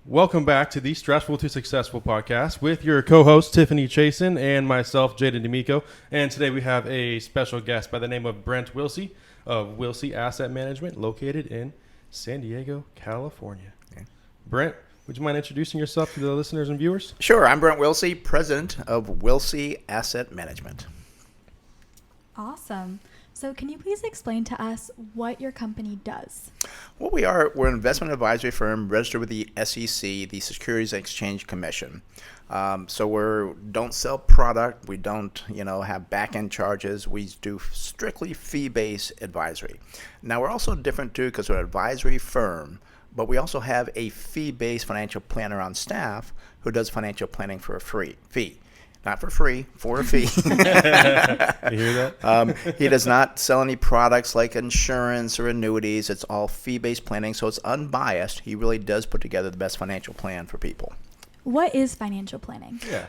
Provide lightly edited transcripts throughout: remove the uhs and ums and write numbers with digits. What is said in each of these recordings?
Welcome back to the Stressful to Successful podcast with your co-host Tiffany, Chasson, and myself, Jaden D'Amico. And today we have a special guest by the name of Brent Wilsey of Wilsey Asset Management, located in San Diego, California. Okay. Brent, would you mind introducing yourself to the listeners and viewers? Sure. I'm Brent Wilsey, president of Wilsey Asset Management. Awesome. So can you please explain to us what your company does? Well, we're an investment advisory firm registered with the SEC, the Securities and Exchange Commission. So we don't sell product. We don't, have back-end charges. We do strictly fee-based advisory. Now, we're also different, too, because we're an advisory firm, but we also have a fee-based financial planner on staff who does financial planning for a fee. Not for free, for a fee. You hear that? He does not sell any products like insurance or annuities. It's all fee-based planning, so it's unbiased. He really does put together the best financial plan for people. What is financial planning? Yeah.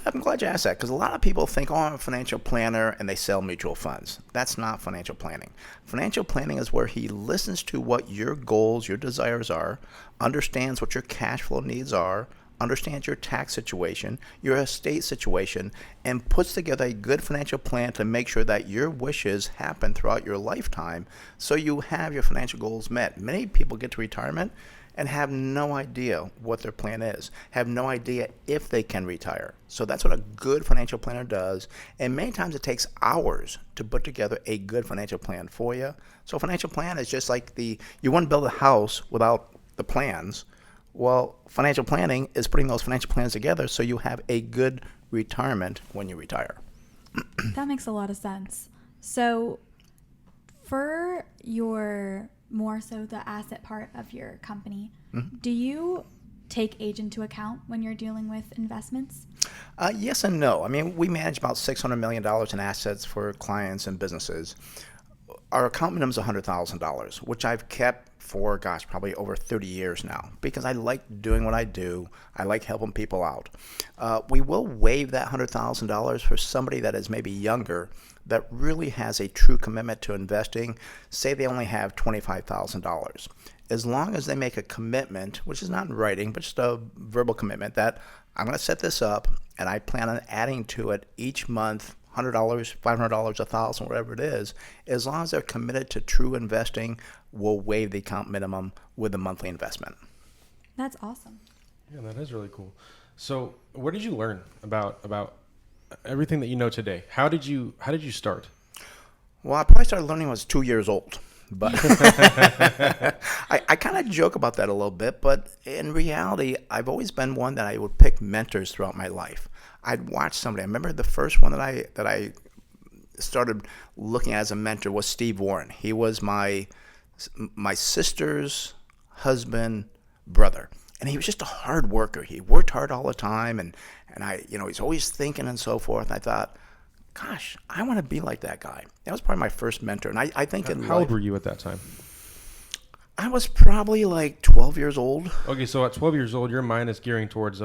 I'm glad you asked that, because a lot of people think, I'm a financial planner, and they sell mutual funds. That's not financial planning. Financial planning is where he listens to what your goals, your desires are, understands what your cash flow needs are, understands your tax situation, your estate situation, and puts together a good financial plan to make sure that your wishes happen throughout your lifetime so you have your financial goals met. Many people get to retirement and have no idea what their plan is, have no idea if they can retire. So that's what a good financial planner does, and many times it takes hours to put together a good financial plan for you. So a financial plan is just like you wouldn't build a house without the plans. Well, financial planning is putting those financial plans together so you have a good retirement when you retire. That makes a lot of sense. So for more so the asset part of your company, do you take age into account when you're dealing with investments? Yes and no. I mean, we manage about $600 million in assets for clients and businesses. Our account minimum is $100,000, which I've kept for, probably over 30 years now, because I like doing what I do. I like helping people out. We will waive that $100,000 for somebody that is maybe younger that really has a true commitment to investing. Say they only have $25,000. As long as they make a commitment, which is not in writing, but just a verbal commitment that I'm going to set this up and I plan on adding to it each month, $100, $500, $1,000, whatever it is, as long as they're committed to true investing, we'll waive the account minimum with a monthly investment. That's awesome. Yeah, that is really cool. So what did you learn about everything that you know today? How did you start? Well, I probably started learning when I was 2 years old. But I kind of joke about that a little bit, but in reality, I've always been one that I would pick mentors throughout my life. I'd watch somebody. I remember the first one that I started looking at as a mentor was Steve Warren. He was my sister's husband, brother, and he was just a hard worker. He worked hard all the time, and he's always thinking and so forth. And I thought, gosh, I want to be like that guy. That was probably my first mentor. And I think in How old were you at that time? I was probably like 12 years old. Okay, so at 12 years old, your mind is gearing towards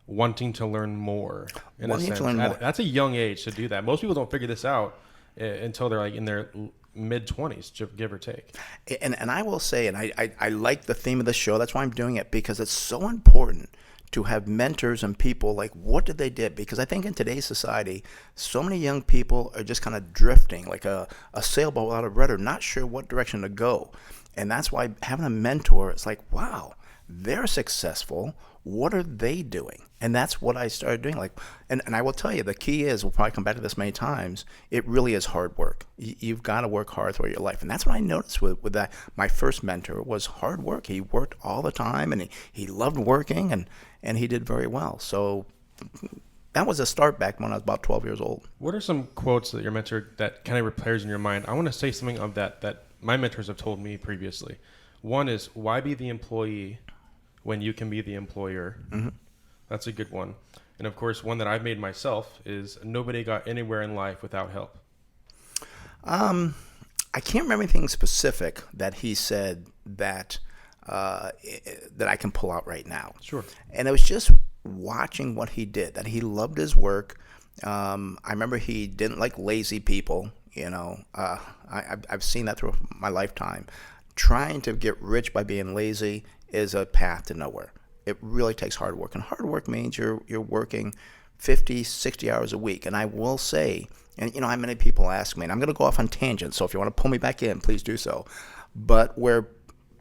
wanting to learn more. That's a young age to do that. Most people don't figure this out until they're in their mid-20s, give or take. And I will say, and I like the theme of the show. That's why I'm doing it, because it's so important to have mentors and people like what did they did, because I think in today's society so many young people are just kind of drifting like a sailboat without a rudder, not sure what direction to go. And that's why having a mentor, it's like, wow, they're successful, what are they doing? And that's what I started doing. And I will tell you, the key is, we'll probably come back to this many times, it really is hard work. You've got to work hard throughout your life. And that's what I noticed with that. My first mentor was hard work. He worked all the time, and he loved working, and he did very well. So that was a start back when I was about 12 years old. What are some quotes that your mentor that kind of repairs in your mind? I want to say something of that my mentors have told me previously. One is, why be the employee when you can be the employer? Mm-hmm. That's a good one. And of course, one that I've made myself is, nobody got anywhere in life without help. I can't remember anything specific that he said that I can pull out right now. Sure. And it was just watching what he did, that he loved his work. I remember he didn't like lazy people. I've seen that through my lifetime. Trying to get rich by being lazy is a path to nowhere. it really takes hard work. And hard work means you're working 50, 60 hours a week. And I will say, and how many people ask me, and I'm going to go off on tangents, so if you want to pull me back in, please do so. But where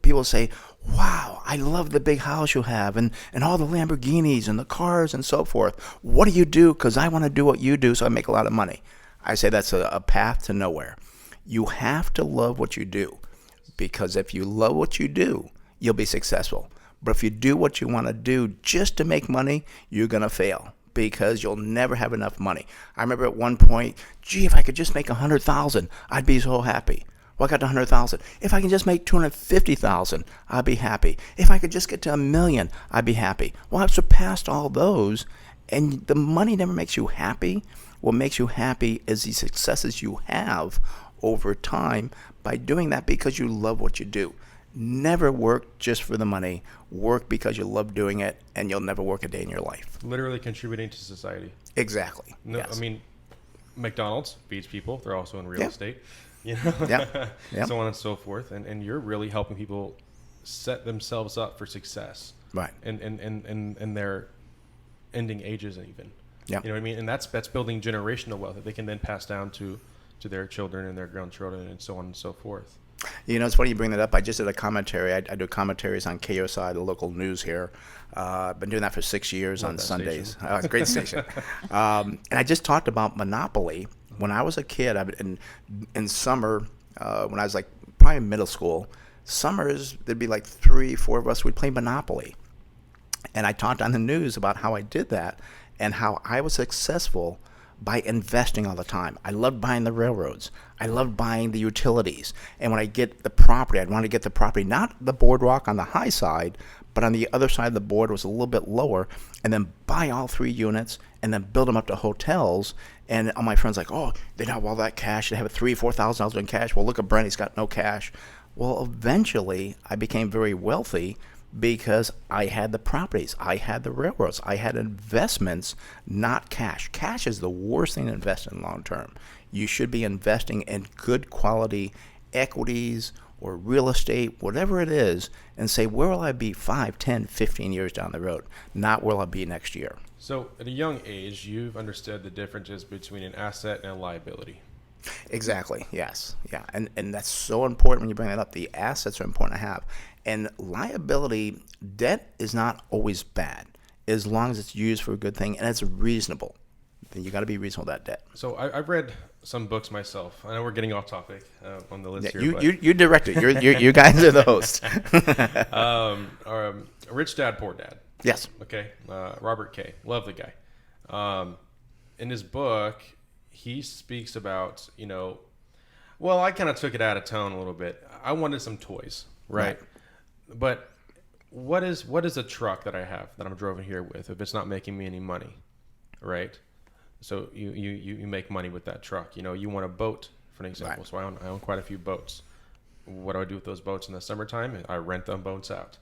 people say, wow, I love the big house you have and all the Lamborghinis and the cars and so forth. What do you do? Because I want to do what you do so I make a lot of money. I say that's a path to nowhere. You have to love what you do, because if you love what you do, you'll be successful. But if you do what you want to do just to make money, you're going to fail, because you'll never have enough money. I remember at one point, gee, if I could just make $100,000, I'd be so happy. Well, I got to $100,000. If I can just make $250,000, I'd be happy. If I could just get to $1 million, I'd be happy. Well, I've surpassed all those, and the money never makes you happy. What makes you happy is the successes you have over time by doing that because you love what you do. Never work just for the money. Work because you love doing it, and you'll never work a day in your life. Literally contributing to society. Exactly. No, yes. I mean, McDonald's feeds people. They're also in real Yeah. estate. Yeah. So on and so forth. And you're really helping people set themselves up for success. Right. And their ending ages even. Yeah. You know what I mean? And that's building generational wealth that they can then pass down to their children and their grandchildren and so on and so forth. It's funny you bring that up. I just did a commentary. I do commentaries on KOSI, the local news here. I've been doing that for 6 years on Sundays. It's a great station. And I just talked about Monopoly. When I was a kid, in summer, when I was like probably in middle school, summers, there'd be like 3, 4 of us, we'd play Monopoly. And I talked on the news about how I did that and how I was successful by investing all the time. I loved buying the railroads. I loved buying the utilities. And when I get the property, I'd want to get the property, not the boardwalk on the high side, but on the other side of the board was a little bit lower, and then buy all 3 units and then build them up to hotels. And all my friends like, oh, they don't have all that cash. They have $3,000-$4,000 in cash. Well, look at Brent. He's got no cash. Well, eventually, I became very wealthy because I had the properties, I had the railroads, I had investments, not cash. Cash is the worst thing to invest in long term. You should be investing in good quality equities or real estate, whatever it is, and say, where will I be 5, 10, 15 years down the road? Not where will I be next year. So at a young age, you've understood the differences between an asset and a liability. Exactly. Yes. Yeah. And that's so important when you bring that up. The assets are important to have. And liability, debt is not always bad as long as it's used for a good thing and it's reasonable. Then you got to be reasonable with that debt. So I've read some books myself. I know we're getting off topic on the list here. You direct it. You guys are the host. Rich Dad, Poor Dad. Yes. Okay. Robert K. Love the guy. In his book, he speaks about, well, I kind of took it out of tone a little bit. I wanted some toys, right? But what is a truck that I have that I'm driving here with if it's not making me any money, right? So you make money with that truck. You want a boat, for an example. Right. So I own quite a few boats. What do I do with those boats in the summertime? I rent them boats out.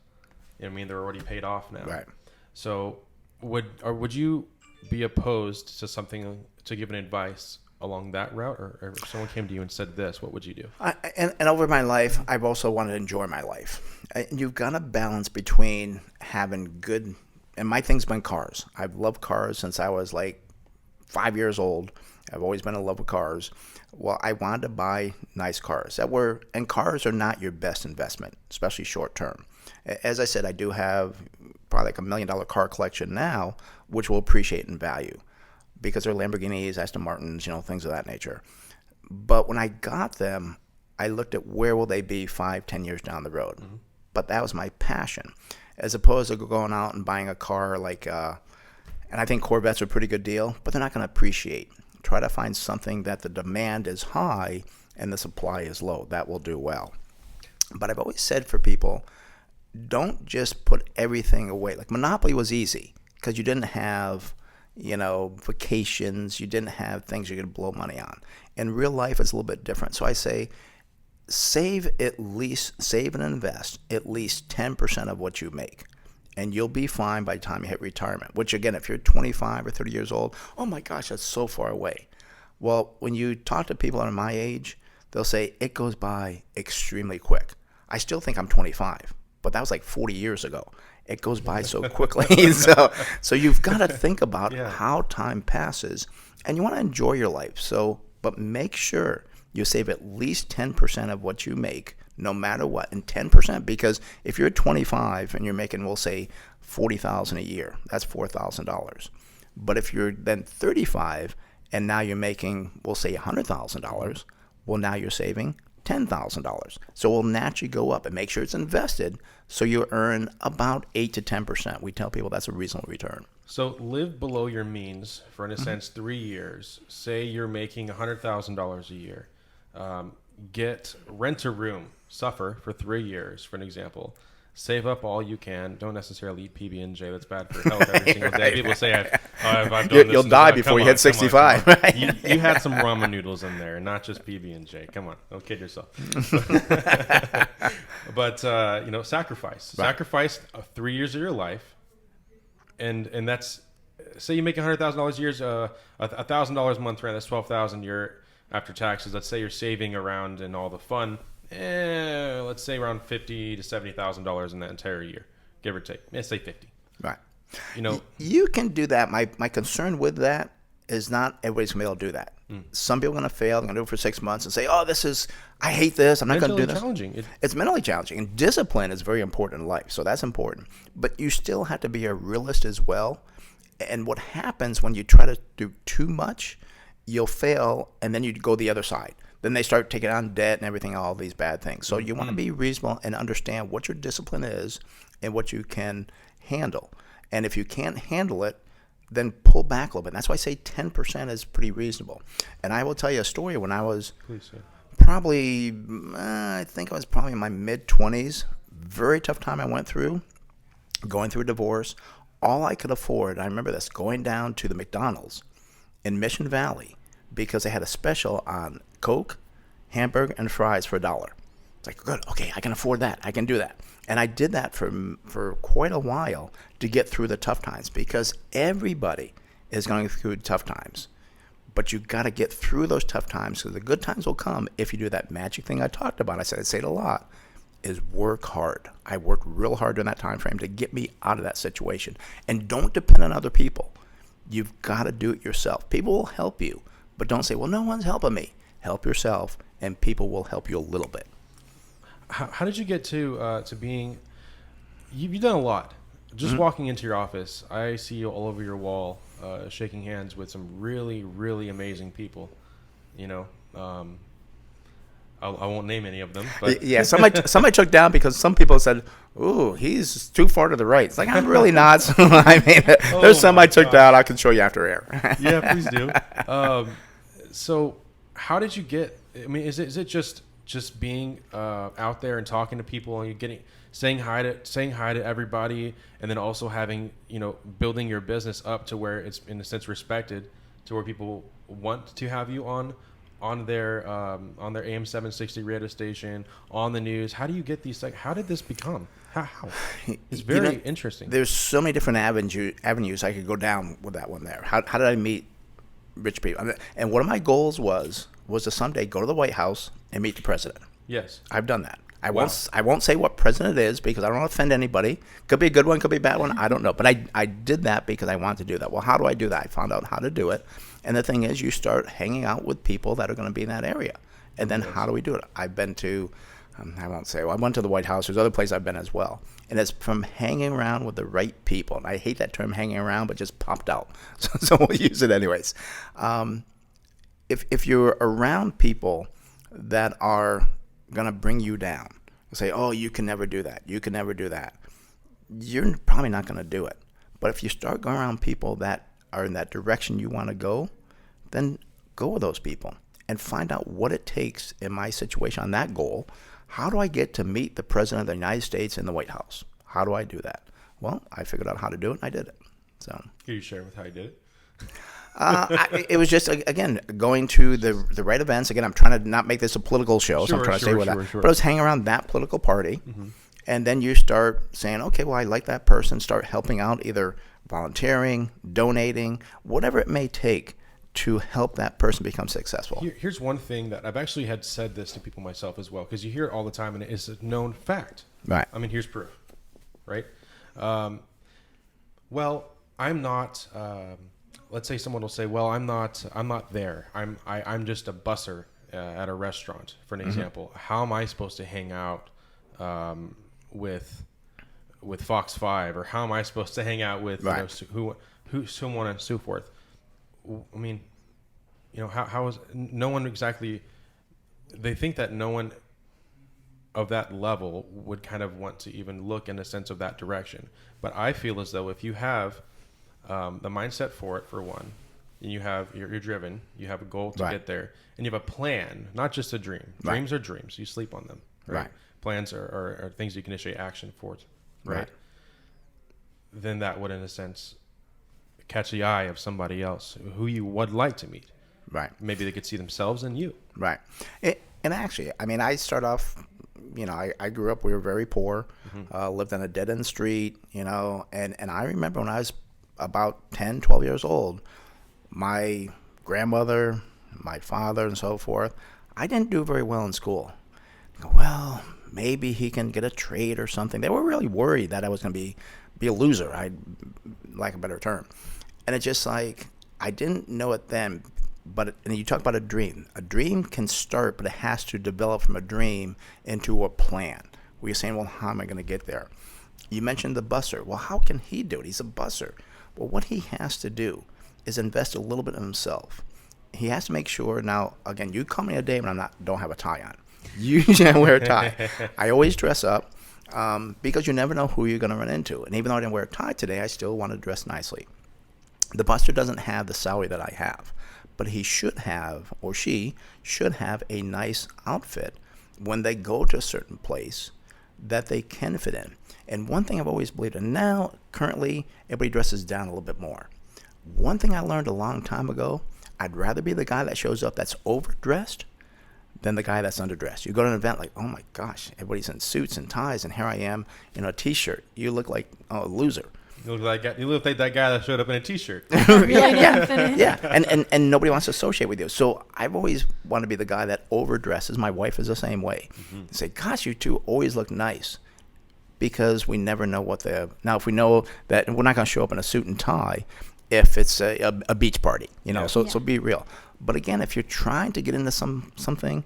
You know what I mean? They're already paid off now. Right. So would you be opposed to something, to giving advice along that route, or if someone came to you and said this, what would you do? And over my life, I've also wanted to enjoy my life. You've got to balance between having good, and my thing's been cars. I've loved cars since I was like 5 years old. I've always been in love with cars. Well, I wanted to buy nice cars and cars are not your best investment, especially short term. As I said, I do have probably like $1 million car collection now, which will appreciate in value because they're Lamborghinis, Aston Martins, things of that nature. But when I got them, I looked at where will they be 5, 10 years down the road. Mm-hmm. But that was my passion, as opposed to going out and buying a car like, and I think Corvettes are a pretty good deal, but they're not going to appreciate. Try to find something that the demand is high and the supply is low. That will do well. But I've always said for people, don't just put everything away. Like Monopoly was easy because you didn't have, vacations. You didn't have things you're going to blow money on. In real life, it's a little bit different. So I say, save and invest at least 10% of what you make. And you'll be fine by the time you hit retirement, which again, if you're 25 or 30 years old, oh my gosh, that's so far away. Well, when you talk to people at my age, they'll say it goes by extremely quick. I still think I'm 25, but that was like 40 years ago. It goes by so quickly. So you've got to think about how time passes, and you want to enjoy your life. But make sure you save at least 10% of what you make, no matter what, and 10%, because if you're 25 and you're making, we'll say, $40,000 a year, that's $4,000. But if you're then 35 and now you're making, we'll say, $100,000, well, now you're saving $10,000. So it will naturally go up, and make sure it's invested so you earn about 8 to 10%. We tell people that's a reasonable return. So live below your means for, in a sense, 3 years. Say you're making $100,000 a year. Rent a room, suffer for 3 years, for an example. Save up all you can. Don't necessarily eat PB&J. That's bad for health every single day. People say, I've done this. You'll die before you hit 65. Come on. Right? You had some ramen noodles in there, not just PB&J. Come on. Don't kid yourself. But, sacrifice. Right. Sacrifice 3 years of your life. And that's, say you make $100,000 a year, $1,000 a month rent. That's $12,000 a year after taxes. Let's say you're saving around, and all the fun, let's say around $50,000 to $70,000 in that entire year, give or take. Let's say 50. Right. You can do that. My concern with that is not everybody's going to be able to do that. Some people are going to fail. They're going to do it for 6 months and say, I hate this. I'm not going to do this. Challenging. It's mentally challenging. And discipline is very important in life. So that's important. But you still have to be a realist as well. And what happens when you try to do too much, you'll fail, and then you go the other side. Then they start taking on debt and everything, all these bad things. So you want to be reasonable and understand what your discipline is and what you can handle. And if you can't handle it, then pull back a little bit. And that's why I say 10% is pretty reasonable. And I will tell you a story. When I was probably, I think I was probably in my mid-20s, very tough time I went through, going through a divorce. All I could afford, I remember this, going down to the McDonald's in Mission Valley because they had a special on Coke, hamburger, and fries for $1. It's like, good, okay, I can afford that. I can do that. And I did that for quite a while to get through the tough times, because everybody is going through tough times. But you got to get through those tough times, so the good times will come if you do that magic thing I talked about. I say it a lot, is work hard. I worked real hard during that time frame to get me out of that situation. And don't depend on other people. You've got to do it yourself. People will help you, but don't say, well, no one's helping me. Help yourself, and people will help you a little bit. How did you get to being? You've done a lot. Just walking into your office, I see you all over your wall, shaking hands with some really, really amazing people. I won't name any of them. But yeah, somebody took down because some people said, "Ooh, he's too far to the right." It's like, I'm really not. So, I mean, there's some I took down. I can show you after air. Yeah, please do. So, how did you get? I mean, is it just being out there and talking to people, and you're saying hi to everybody, and then also having, building your business up to where it's in a sense respected, to where people want to have you on their AM 760 radio station, on the news. How do you get these? Like, how did this become? How? It's very interesting. There's so many different avenues I could go down with that one there. How did I meet rich people? And one of my goals was to someday go to the White House and meet the president. Yes, I've done that. I won't say what president it is because I don't want to offend anybody. Could be a good one, could be a bad one. I don't know. But I did that because I wanted to do that. Well, how do I do that? I found out how to do it. And the thing is, you start hanging out with people that are going to be in that area. And then how do we do it? I've been to, I won't say, I went to the White House. There's other places I've been as well. And it's from hanging around with the right people. And I hate that term, hanging around, but just popped out. So we'll use it anyways. If you're around people that are going to bring you down, say, oh, you can never do that, you can never do that, you're probably not going to do it. But if you start going around people that are in that direction you want to go, then go with those people and find out what it takes in my situation on that goal. How do I get to meet the President of the United States in the White House? How do I do that? Well, I figured out how to do it, and I did it. So, can you share with how you did it? It was just, again, going to the right events. Again, I'm trying to not make this a political show, so I'm trying to stay with that. But I was hanging around that political party, and then you start saying, okay, well, I like that person. Start helping out, either volunteering, donating, whatever it may take to help that person become successful. Here's one thing that I've actually had said this to people myself as well, because you hear it all the time and it is a known fact. Right. I mean, here's proof, right? Well, I'm not. Let's say someone will say, "Well, I'm not there. I'm just a busser at a restaurant," for an example. How am I supposed to hang out with Fox 5, or how am I supposed to hang out with so on and so forth? I mean, how is no one exactly? They think that no one of that level would kind of want to even look in a sense of that direction. But I feel as though if you have the mindset for it, for one, and you're driven, you have a goal to get there, and you have a plan, not just a dream. Dreams are dreams. You sleep on them. Right. Plans are things you can initiate action for. Right. Then that would, in a sense, catch the eye of somebody else who you would like to meet. Right. Maybe they could see themselves in you. Right. And actually, I mean, I start off, I grew up, we were very poor, lived on a dead-end street, and I remember when I was about 10, 12 years old, my grandmother, my father, and so forth, I didn't do very well in school. I go, well, maybe he can get a trade or something. They were really worried that I was going to be a loser, I'd like a better term. And it's just like, I didn't know it then, and you talk about a dream. A dream can start, but it has to develop from a dream into a plan. Where you're saying, well, how am I going to get there? You mentioned the busser. Well, how can he do it? He's a busser. Well, what he has to do is invest a little bit in himself. He has to make sure, now, again, you call me a day when don't have a tie on. Usually I wear a tie. I always dress up because you never know who you're going to run into. And even though I didn't wear a tie today, I still want to dress nicely. The busser doesn't have the salary that I have, but he should have, or she should have, a nice outfit when they go to a certain place that they can fit in. And one thing I've always believed in, now currently everybody dresses down a little bit more. One thing I learned a long time ago, I'd rather be the guy that shows up that's overdressed than the guy that's underdressed. You go to an event like, oh my gosh, everybody's in suits and ties, and here I am in a t-shirt. You look like a loser. You look like that guy that showed up in a t-shirt. Yeah. And nobody wants to associate with you. So I've always wanted to be the guy that overdresses. My wife is the same way. Say, gosh, you two always look nice, because we never know now if we know that we're not going to show up in a suit and tie if it's a beach party, so be real. But again, if you're trying to get into something,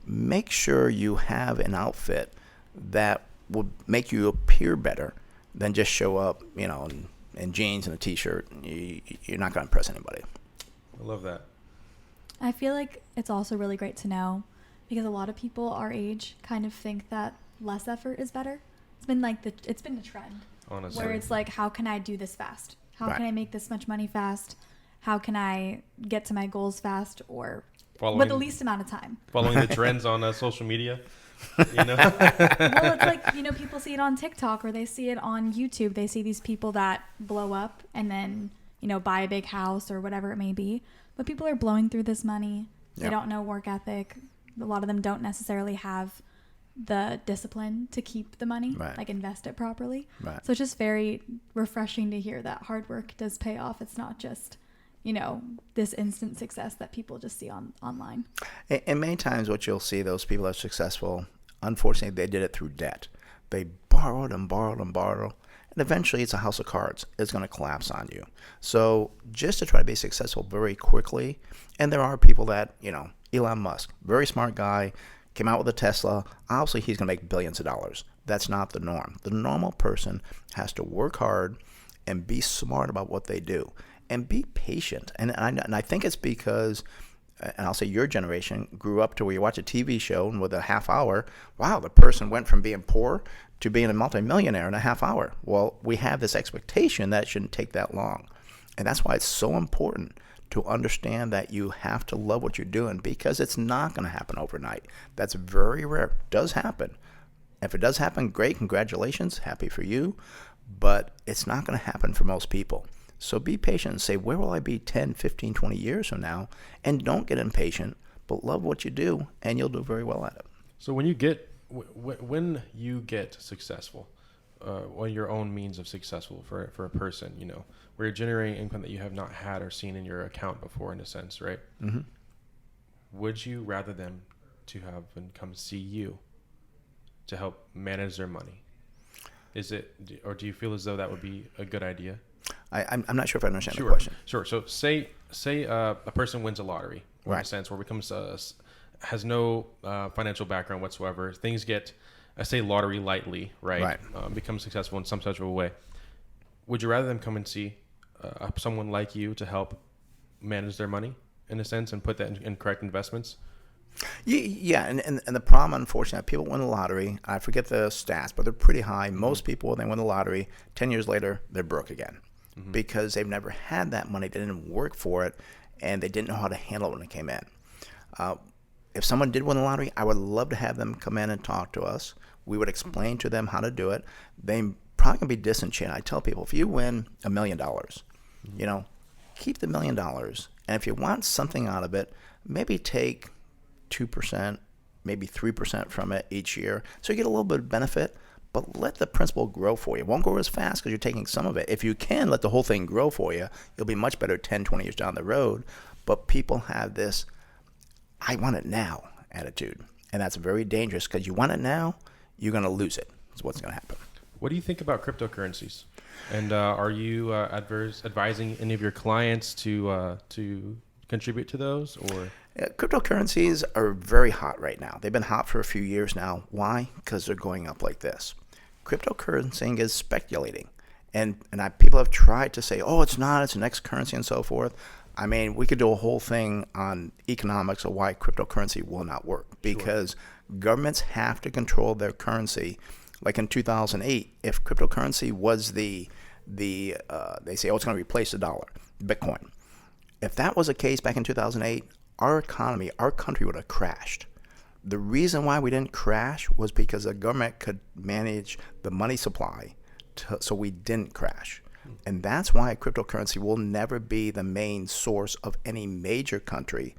make sure you have an outfit that will make you appear better than just show up, in jeans and a t-shirt. You're not going to impress anybody. I love that. I feel like it's also really great to know, because a lot of people our age kind of think that less effort is better. It's been the trend. Honestly. Where it's like, how can I do this fast? How can I make this much money fast? How can I get to my goals fast, or with the least amount of time? Following the trends on social media. Well, it's like, people see it on TikTok, or they see it on YouTube. They see these people that blow up and then, buy a big house or whatever it may be. But people are blowing through this money. They don't know work ethic. A lot of them don't necessarily have the discipline to keep the money, like invest it properly. So it's just very refreshing to hear that hard work does pay off. It's not just, this instant success that people just see online. And many times what you'll see, those people that are successful, unfortunately, they did it through debt. They borrowed and borrowed and borrowed. And eventually it's a house of cards. It's going to collapse on you. So just to try to be successful very quickly, and there are people that, Elon Musk, very smart guy, came out with a Tesla. Obviously, he's going to make billions of dollars. That's not the norm. The normal person has to work hard and be smart about what they do and be patient. And I think it's because, and I'll say your generation grew up to where you watch a TV show and with a half hour, wow, the person went from being poor to being a multimillionaire in a half hour. Well, we have this expectation that it shouldn't take that long. And that's why it's so important to understand that you have to love what you're doing, because it's not going to happen overnight. That's very rare. It does happen. If it does happen, great, congratulations, happy for you, but it's not going to happen for most people. So be patient and say, where will I be 10, 15, 20 years from now? And don't get impatient, but love what you do, and you'll do very well at it. So when you get successful, your own means of successful for a person, where you're generating income that you have not had or seen in your account before, in a sense, right? Mm-hmm. Would you rather them to have them come see you to help manage their money? Or do you feel as though that would be a good idea? I'm not sure if I understand the question. Sure. So say a person wins a lottery, in a sense, or becomes has no financial background whatsoever. Things get, I say lottery lightly, right? Become successful in some such of a way. Would you rather them come and see someone like you to help manage their money, in a sense, and put that in correct investments? Yeah, and the problem, unfortunately, people win the lottery. I forget the stats, but they're pretty high. Most people, when they win the lottery, 10 years later, they're broke again because they've never had that money. They didn't work for it, and they didn't know how to handle it when it came in. If someone did win the lottery, I would love to have them come in and talk to us. We would explain to them how to do it. They probably can be disenchanted. I tell people, if you win $1 million, keep the $1 million. And if you want something out of it, maybe take 2%, maybe 3% from it each year. So you get a little bit of benefit, but let the principal grow for you. It won't grow as fast because you're taking some of it. If you can let the whole thing grow for you, you'll be much better 10, 20 years down the road. But people have this, I want it now attitude. And that's very dangerous because you want it now, you're going to lose it. That's what's going to happen. What do you think about cryptocurrencies? And are you advising any of your clients to contribute to those? Or cryptocurrencies are very hot right now. They've been hot for a few years now. Why? Because they're going up like this. Cryptocurrency is speculating. And people have tried to say, oh, it's not, it's the next currency and so forth. I mean, we could do a whole thing on economics of why cryptocurrency will not work because governments have to control their currency. Like in 2008, if cryptocurrency was they say, oh, it's going to replace the dollar, Bitcoin. If that was the case back in 2008, our economy, our country would have crashed. The reason why we didn't crash was because the government could manage the money supply so we didn't crash. And that's why cryptocurrency will never be the main source of any major country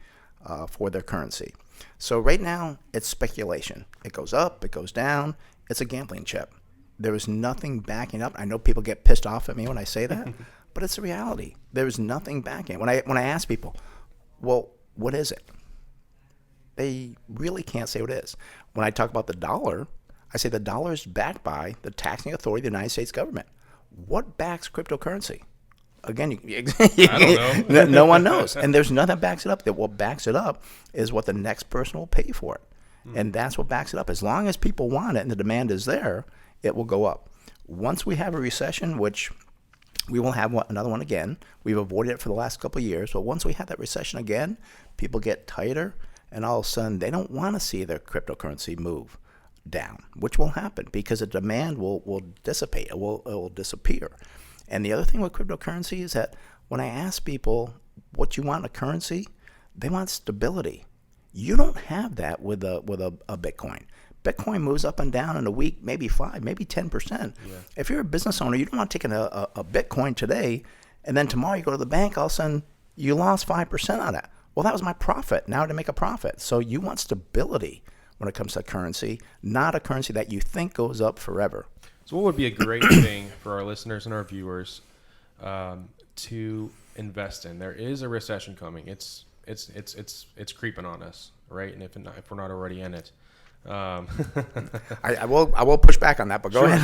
for their currency. So right now, it's speculation. It goes up, it goes down. It's a gambling chip. There is nothing backing up. I know people get pissed off at me when I say that, but it's a reality. There is nothing backing it. When I ask people, well, what is it? They really can't say what it is. When I talk about the dollar, I say the dollar is backed by the taxing authority of the United States government. What backs cryptocurrency? Again, I don't know. No one knows. And there's nothing that backs it up. That what backs it up is what the next person will pay for it. And that's what backs it up. As long as people want it and the demand is there, it will go up. Once we have a recession, which we will have another one again, we've avoided it for the last couple of years, but once we have that recession again, people get tighter, and all of a sudden they don't want to see their cryptocurrency move down, which will happen because the demand will dissipate. It will disappear. And the other thing with cryptocurrency is that when I ask people what you want in a currency, they want stability. You don't have that with a Bitcoin. Bitcoin moves up and down in a week, maybe 5, maybe 10%. Yeah. If you're a business owner, you don't want to take a Bitcoin today, and then tomorrow you go to the bank, all of a sudden you lost 5% on it. Well, that was my profit. Now to make a profit. So you want stability when it comes to currency, not a currency that you think goes up forever. So what would be a great thing for our listeners and our viewers to invest in? There is a recession coming. It's creeping on us, right? And if we're not already in it, I will push back on that, but go ahead.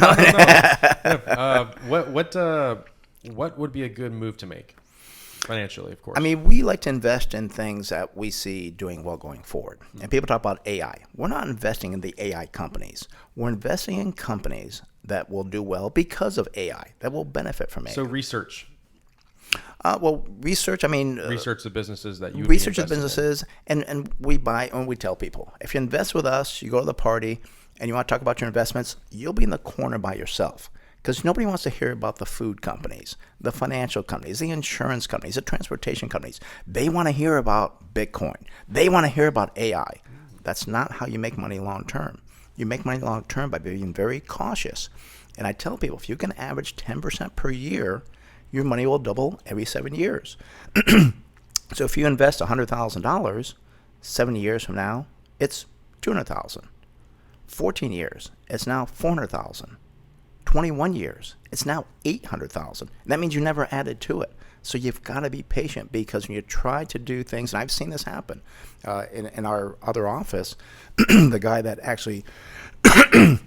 What would be a good move to make financially, of course? I mean, we like to invest in things that we see doing well going forward. And people talk about AI. We're not investing in the AI companies. We're investing in companies that will do well because of AI, that will benefit from AI. So research. Research, research the businesses that you research the businesses, and we buy and we tell people, if you invest with us, you go to the party and you want to talk about your investments, you'll be in the corner by yourself because nobody wants to hear about the food companies, the financial companies, the insurance companies, the transportation companies. They want to hear about Bitcoin. They want to hear about AI. That's not how you make money long term. You make money long term by being very cautious. And I tell people, if you can average 10% per year, your money will double every 7 years. So if you invest $100,000, 70 years from now, it's $200,000. 14 years, it's now $400,000. 21 years. It's now 800,000. That means you never added to it. So you've got to be patient, because when you try to do things, and I've seen this happen in our other office, the guy that actually, the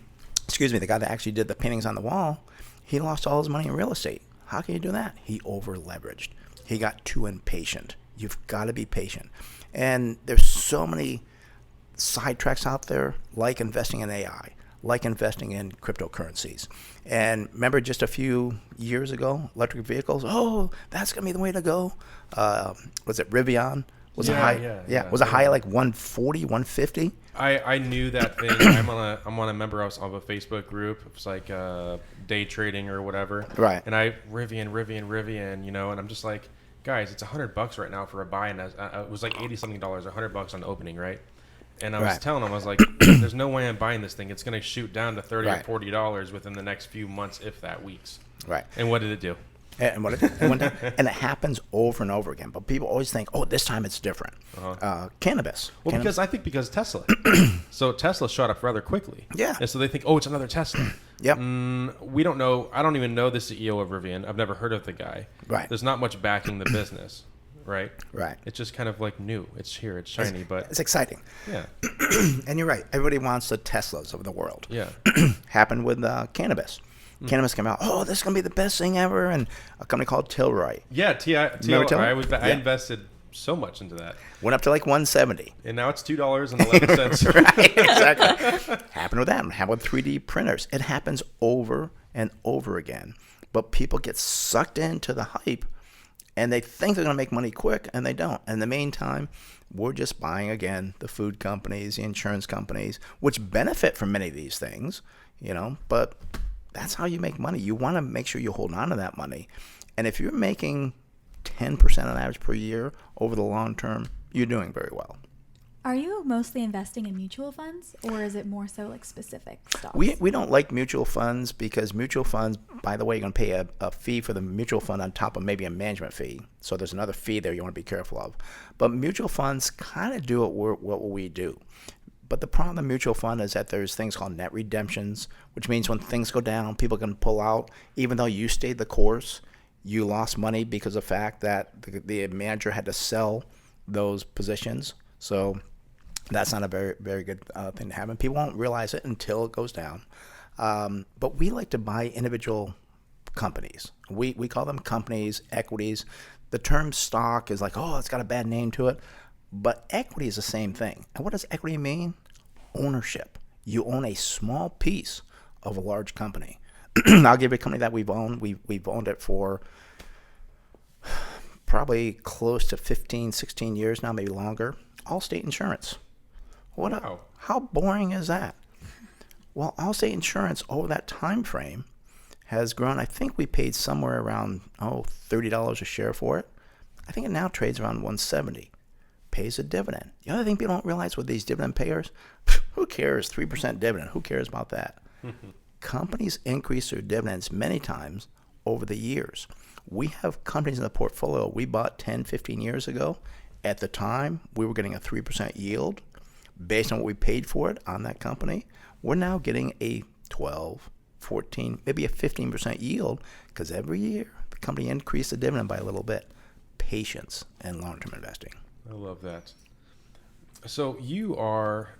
guy that actually did the paintings on the wall, he lost all his money in real estate. How can you do that? He over leveraged. He got too impatient. You've got to be patient. And there's so many sidetracks out there, like investing in AI, like investing in cryptocurrencies. And remember just a few years ago, electric vehicles, oh, that's going to be the way to go. Was it Rivian? Was it high? Yeah. Was it high like 140, 150? I knew that thing. I'm on a member of a Facebook group. It was like day trading or whatever. Right. And Rivian, you know, and I'm just like, guys, it's $100 right now for a buy, and it was like $80-something, $100 on opening, right? And I was telling them, I was like, there's no way I'm buying this thing. It's going to shoot down to $30 or $40 within the next few months, if that, weeks. Right. And what did it do? And what and it happens over and over again. But people always think, oh, this time it's different. Cannabis. Well, because Tesla. So Tesla shot up rather quickly. Yeah. And so they think, oh, it's another Tesla. Yep. We don't know. I don't even know the CEO of Rivian. I've never heard of the guy. Right. There's not much backing the business. Right. Right. It's just kind of like new. It's here. It's shiny, but it's exciting. Yeah. And you're right. Everybody wants the Teslas of the world. Yeah. Happened with cannabis. Cannabis came out. Oh, this is gonna be the best thing ever. And a company called Tilray. Yeah, Tilray? I invested so much into that. Went up to like 170. And now it's $2.11. Right. Exactly. Happened with that. Happened with 3D printers. It happens over and over again. But people get sucked into the hype, and they think they're going to make money quick, and they don't. In the meantime, we're just buying, again, the food companies, the insurance companies, which benefit from many of these things, you know, but that's how you make money. You want to make sure you hold on to that money. And if you're making 10% on average per year over the long term, you're doing very well. Are you mostly investing in mutual funds, or is it more so like specific stocks? We don't like mutual funds, because mutual funds, by the way, you're going to pay a fee for the mutual fund on top of maybe a management fee. So there's another fee there you want to be careful of. But mutual funds kind of do what we do. But the problem with the mutual fund is that there's things called net redemptions, which means when things go down, people can pull out. Even though you stayed the course, you lost money because of the fact that the manager had to sell those positions. So that's not a very, very good thing to have. And people won't realize it until it goes down. But we like to buy individual companies. We call them companies, equities. The term stock is like, oh, it's got a bad name to it. But equity is the same thing. And what does equity mean? Ownership. You own a small piece of a large company. I'll give you a company that we've owned. We've owned it for probably close to 15, 16 years now, maybe longer. Allstate Insurance. Wow. How boring is that? Well, Allstate Insurance over that time frame has grown. I think we paid somewhere around $30 a share for it. I think it now trades around $170. Pays a dividend. The other thing people don't realize with these dividend payers, who cares? 3% dividend. Who cares about that? Companies increase their dividends many times over the years. We have companies in the portfolio we bought 10, 15 years ago. At the time, we were getting a 3% yield. Based on what we paid for it on that company, we're now getting a 12, 14, maybe a 15% yield, because every year the company increased the dividend by a little bit. Patience and long-term investing. I love that. So you are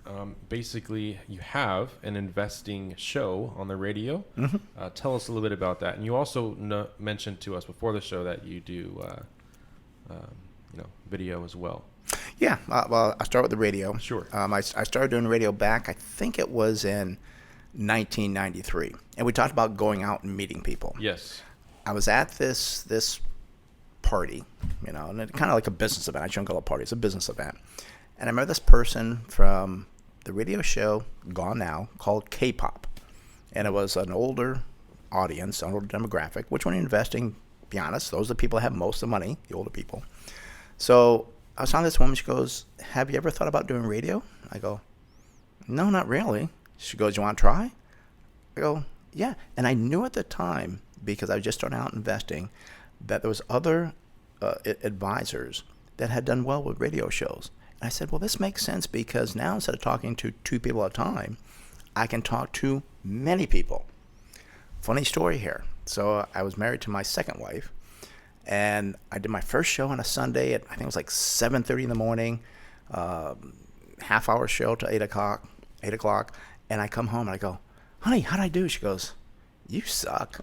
basically, you have an investing show on the radio. Mm-hmm. Tell us a little bit about that. And you also mentioned to us before the show that you do video as well. Yeah, well, I'll start with the radio. Sure. I started doing radio back, I think it was in 1993. And we talked about going out and meeting people. Yes. I was at this party, and it's kind of like a business event. I shouldn't call it a party. It's a business event. And I remember this person from the radio show, gone now, called K-pop. And it was an older audience, an older demographic, which when you're investing, be honest, those are the people that have most of the money, the older people. So I was talking to this woman. She goes, have you ever thought about doing radio? I go, no, not really. She goes, you want to try? I go, yeah. And I knew at the time, because I was just starting out investing, that there was other advisors that had done well with radio shows. And I said, well, this makes sense, because now instead of talking to two people at a time, I can talk to many people. Funny story here. So I was married to my second wife, and I did my first show on a Sunday at, I think it was like 7:30 in the morning, half-hour show to 8 o'clock, and I come home and I go, honey, how'd I do? She goes, you suck.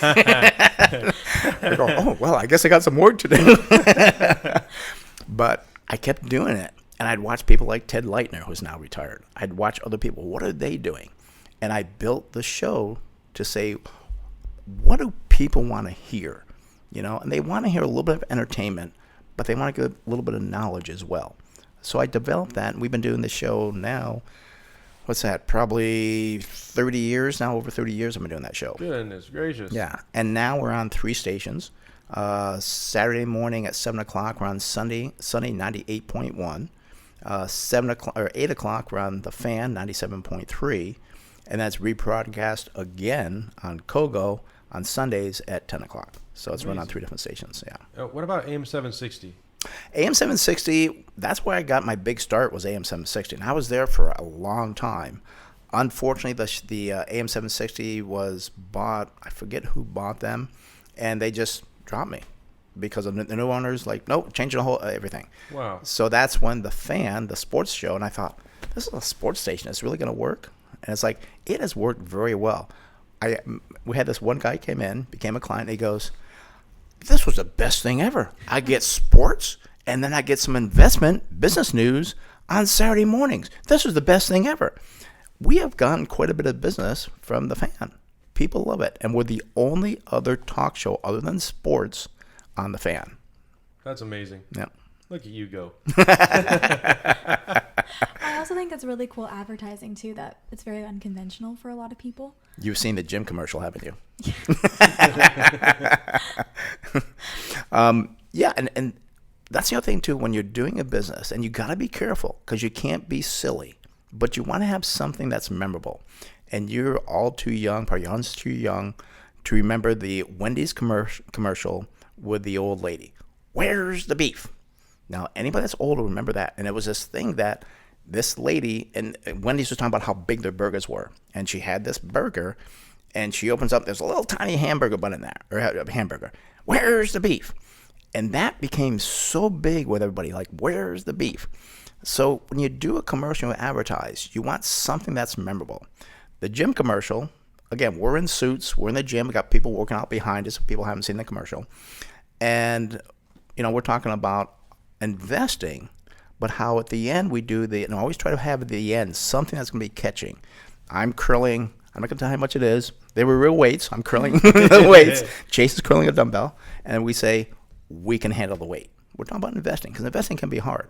I go, oh, well, I guess I got some work to do. But I kept doing it. And I'd watch people like Ted Leitner, who's now retired. I'd watch other people. What are they doing? And I built the show to say, what do people want to hear? You know, and they want to hear a little bit of entertainment, but they want to get a little bit of knowledge as well. So I developed that, and we've been doing this show now. What's that? Probably 30 years now. Over 30 years I've been doing that show. Goodness gracious. Yeah. And now we're on 3 stations. Saturday morning at 7 o'clock, we're on Sunday 98.1. 7 o'clock or 8 o'clock, we're on The Fan 97.3. And that's rebroadcast again on KOGO on Sundays at 10 o'clock. So it's run on 3 different stations. Yeah. What about AM 760? AM 760, that's where I got my big start, was AM 760. And I was there for a long time. Unfortunately, the AM 760 was bought, I forget who bought them, and they just dropped me because of the new owners, like, nope, changing the whole everything. Wow. So that's when The Fan, the sports show, and I thought, this is a sports station. It's really going to work? And it's like, it has worked very well. We had this one guy came in, became a client, and he goes, this was the best thing ever. I get sports, and then I get some investment, business news on Saturday mornings. This was the best thing ever. We have gotten quite a bit of business from The Fan. People love it. And we're the only other talk show other than sports on The Fan. That's amazing. Yeah. Look at you go. I also think it's really cool advertising too, that it's very unconventional for a lot of people. You've seen the gym commercial, haven't you? Yeah, and that's the other thing too, when you're doing a business, and you got to be careful because you can't be silly, but you want to have something that's memorable. And you're all too young, probably you're too young, to remember the Wendy's commercial with the old lady. Where's the beef? Now, anybody that's old will remember that. And it was this thing that this lady, and Wendy's was talking about how big their burgers were. And she had this burger, and she opens up, there's a little tiny hamburger bun in there, or a hamburger. Where's the beef? And that became so big with everybody, like, where's the beef? So when you do a commercial and advertise, you want something that's memorable. The gym commercial, again, we're in suits, we're in the gym, we got people working out behind us if people haven't seen the commercial. And, you know, we're talking about investing, but how at the end we do and I always try to have at the end something that's going to be catching. I'm curling, I'm not going to tell you how much it is. They were real weights. I'm curling the weights. Chase is curling a dumbbell. And we say, we can handle the weight. We're talking about investing because investing can be hard.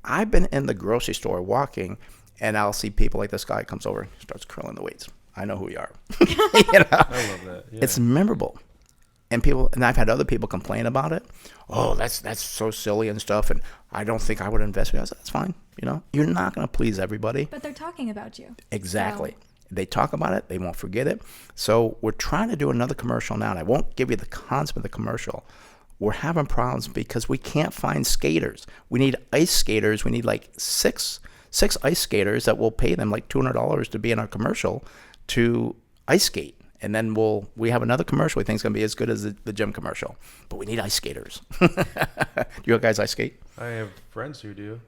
I've been in the grocery store walking, and I'll see people like this guy comes over, starts curling the weights. I know who you are. You know? I love that. Yeah. It's memorable. And I've had other people complain about it. Oh, that's so silly and stuff, and I don't think I would invest in it. I said, that's fine. You know, you're not going to please everybody. But they're talking about you. Exactly. So. They talk about it. They won't forget it. So we're trying to do another commercial now, and I won't give you the concept of the commercial. We're having problems because we can't find skaters. We need ice skaters. We need like six ice skaters that will pay them like $200 to be in our commercial to ice skate. And then we have another commercial we think is going to be as good as the gym commercial. But we need ice skaters. Do you guys ice skate? I have friends who do.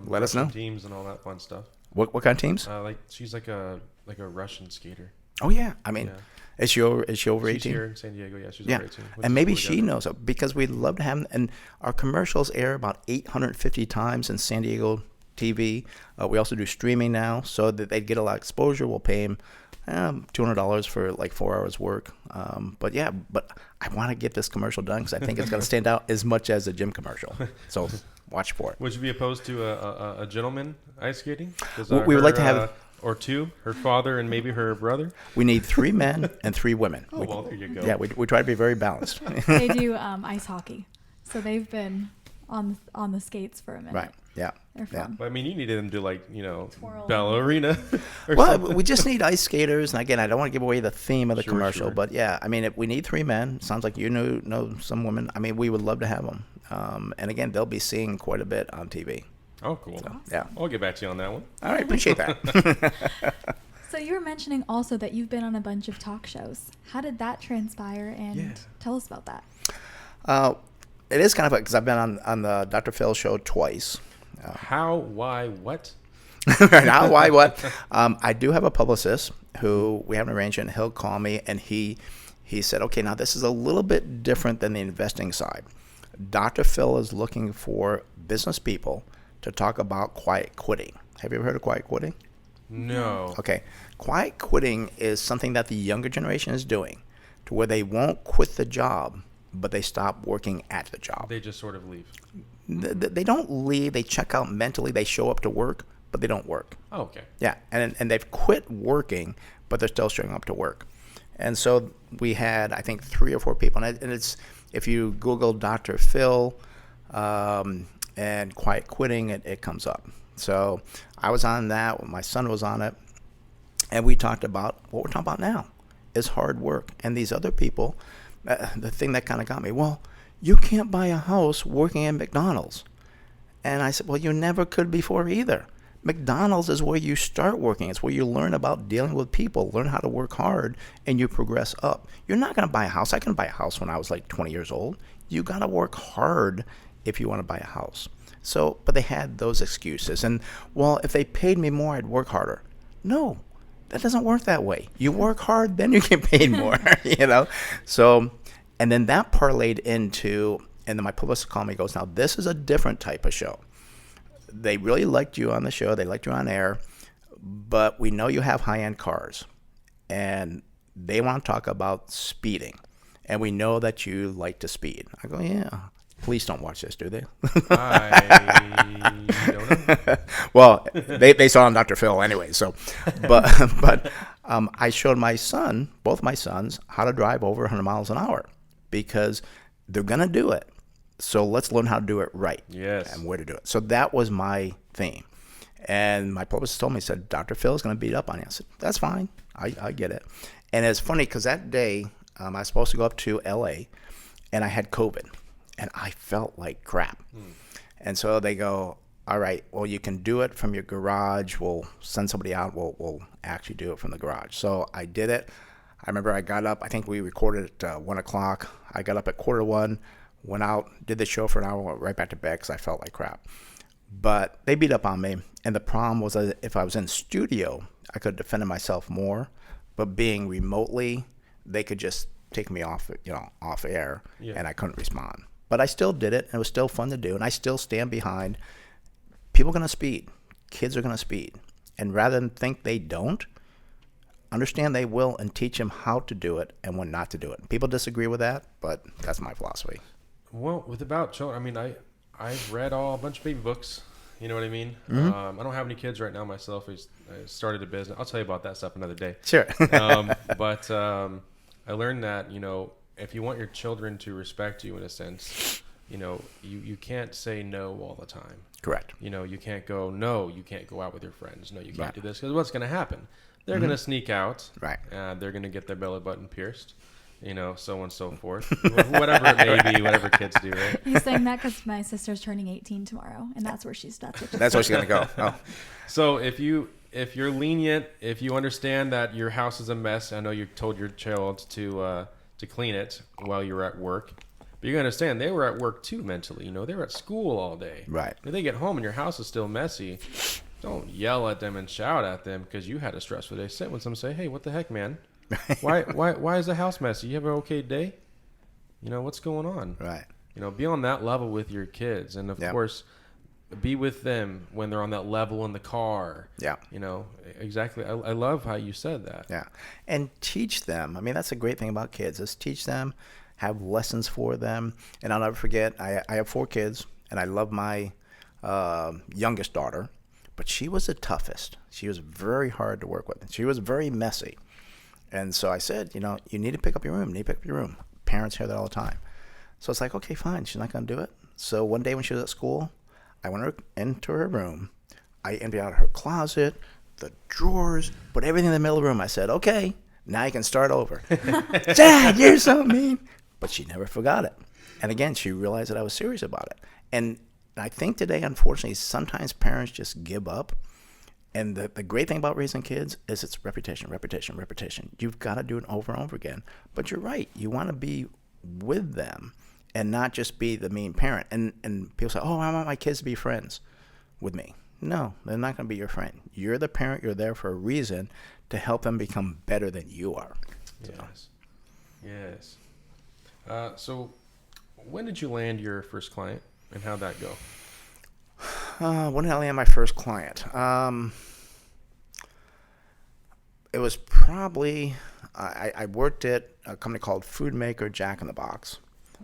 Let us know. Teams and all that fun stuff. What kind of teams? Like she's like a Russian skater. Oh yeah, I mean, Yeah. is she over 18? She's here in San Diego. Yeah, she's over 18. And maybe she knows it because we'd love to have them. And our commercials air about 850 times in San Diego TV. We also do streaming now, so that they'd get a lot of exposure. We'll pay them $200 for like 4 hours work. But I want to get this commercial done because I think it's going to stand out as much as a gym commercial. So watch for it. Would you be opposed to a gentleman ice skating? We would like to have or two, her father and maybe her brother. We need 3 men and 3 women. Oh, well, there you go. Yeah, we try to be very balanced. They do ice hockey, so they've been on the skates for a minute. Right. Yeah. They're fun. But I mean, you needed them to Twirl. ballerina. Well, we just need ice skaters, and again, I don't want to give away the theme of the commercial, Sure. but yeah, I mean, if we need 3 men. Sounds like you know some women. I mean, we would love to have them. And again, they'll be seeing quite a bit on TV. Oh, cool. Yeah. I'll get back to you on that one. All right, appreciate that. So you were mentioning also that you've been on a bunch of talk shows. How did that transpire? And tell us about that. It is kind of because I've been on the Dr. Phil show twice. How, why, what? Right now, why, what? I do have a publicist who we have an arrangement. He'll call me, and he said, okay, now this is a little bit different than the investing side. Dr. Phil is looking for business people to talk about quiet quitting. Have you ever heard of quiet quitting? No. Okay. Quiet quitting is something that the younger generation is doing to where they won't quit the job, but they stop working at the job. They just sort of leave. They don't leave. They check out mentally. They show up to work, but they don't work. Oh, okay. Yeah, and they've quit working, but they're still showing up to work. And so we had, I think, 3 or 4 people. And it's, if you Google Dr. Phil and quiet quitting, it comes up. So I was on that. My son was on it. And we talked about what we're talking about now is hard work. And these other people, the thing that kind of got me, well, you can't buy a house working at McDonald's. And I said, well, you never could before either. McDonald's is where you start working. It's where you learn about dealing with people, learn how to work hard, and you progress up. You're not going to buy a house. I couldn't buy a house when I was like 20 years old. You got to work hard if you want to buy a house. So, but they had those excuses. And, well, if they paid me more, I'd work harder. No, that doesn't work that way. You work hard, then you get paid more, you know? So, and then that parlayed into, and then my publicist called me and goes, now this is a different type of show. They really liked you on the show. They liked you on air, but we know you have high-end cars, and they want to talk about speeding, and we know that you like to speed. I go, yeah. Police don't watch this, do they? I don't know. Well, they saw on Dr. Phil anyway. So, but I showed my son, both my sons, how to drive over 100 miles an hour because they're gonna do it. So let's learn how to do it right. Yes. And where to do it. So that was my theme. And my publicist told me, he said, Dr. Phil is going to beat up on you. I said, that's fine. I get it. And it's funny because that day I was supposed to go up to L.A. and I had COVID. And I felt like crap. And so they go, all right, well, you can do it from your garage. We'll send somebody out. We'll actually do it from the garage. So I did it. I remember I got up. I think we recorded at 1 o'clock. I got up at 1:45. Went out, did the show for an hour, went right back to bed because I felt like crap. But they beat up on me, and the problem was that if I was in studio, I could have defended myself more. But being remotely, they could just take me off, off air, and I couldn't respond. But I still did it, and it was still fun to do, and I still stand behind. People are going to speed. Kids are going to speed. And rather than think they don't, understand they will and teach them how to do it and when not to do it. People disagree with that, but that's my philosophy. Well, with about children, I mean, I've read a bunch of baby books. You know what I mean? Mm-hmm. I don't have any kids right now myself. I started a business. I'll tell you about that stuff another day. Sure. But I learned that, if you want your children to respect you in a sense, you can't say no all the time. Correct. You can't go, no, you can't go out with your friends. No, you can't do this. Because what's going to happen? They're going to sneak out. Right. They're going to get their belly button pierced. So on and so forth. Whatever it may be, whatever kids do, right? He's saying that because my sister's turning 18 tomorrow, and that's where she's. That's where she's gonna go. Oh. So if you're lenient, if you understand that your house is a mess, I know you told your child to clean it while you're at work, but you understand they were at work too mentally. They were at school all day. Right. If they get home and your house is still messy, don't yell at them and shout at them because you had a stressful day. Sit with them and say, hey, what the heck, man? Why is the house messy? You have an okay day? What's going on? Right. Be on that level with your kids, and of course, be with them when they're on that level in the car. Yeah. Exactly. I love how you said that. Yeah, and teach them. I mean, that's a great thing about kids is teach them, have lessons for them, and I'll never forget. I have 4 kids, and I love my youngest daughter, but she was the toughest. She was very hard to work with. She was very messy. And so I said, you need to pick up your room. Parents hear that all the time. So it's like, okay, fine. She's not going to do it. So one day when she was at school, I went into her room. I emptied out her closet, the drawers, put everything in the middle of the room. I said, okay, now you can start over. Dad, you're so mean. But she never forgot it. And again, she realized that I was serious about it. And I think today, unfortunately, sometimes parents just give up. And the great thing about raising kids is it's repetition, repetition, repetition. You've got to do it over and over again. But you're right. You want to be with them and not just be the mean parent. And people say, oh, I want my kids to be friends with me. No, they're not going to be your friend. You're the parent. You're there for a reason to help them become better than you are. Yes. Yes. So when did you land your first client and how'd that go? When did I land my first client? It was probably, I worked at a company called Food Maker Jack in the Box,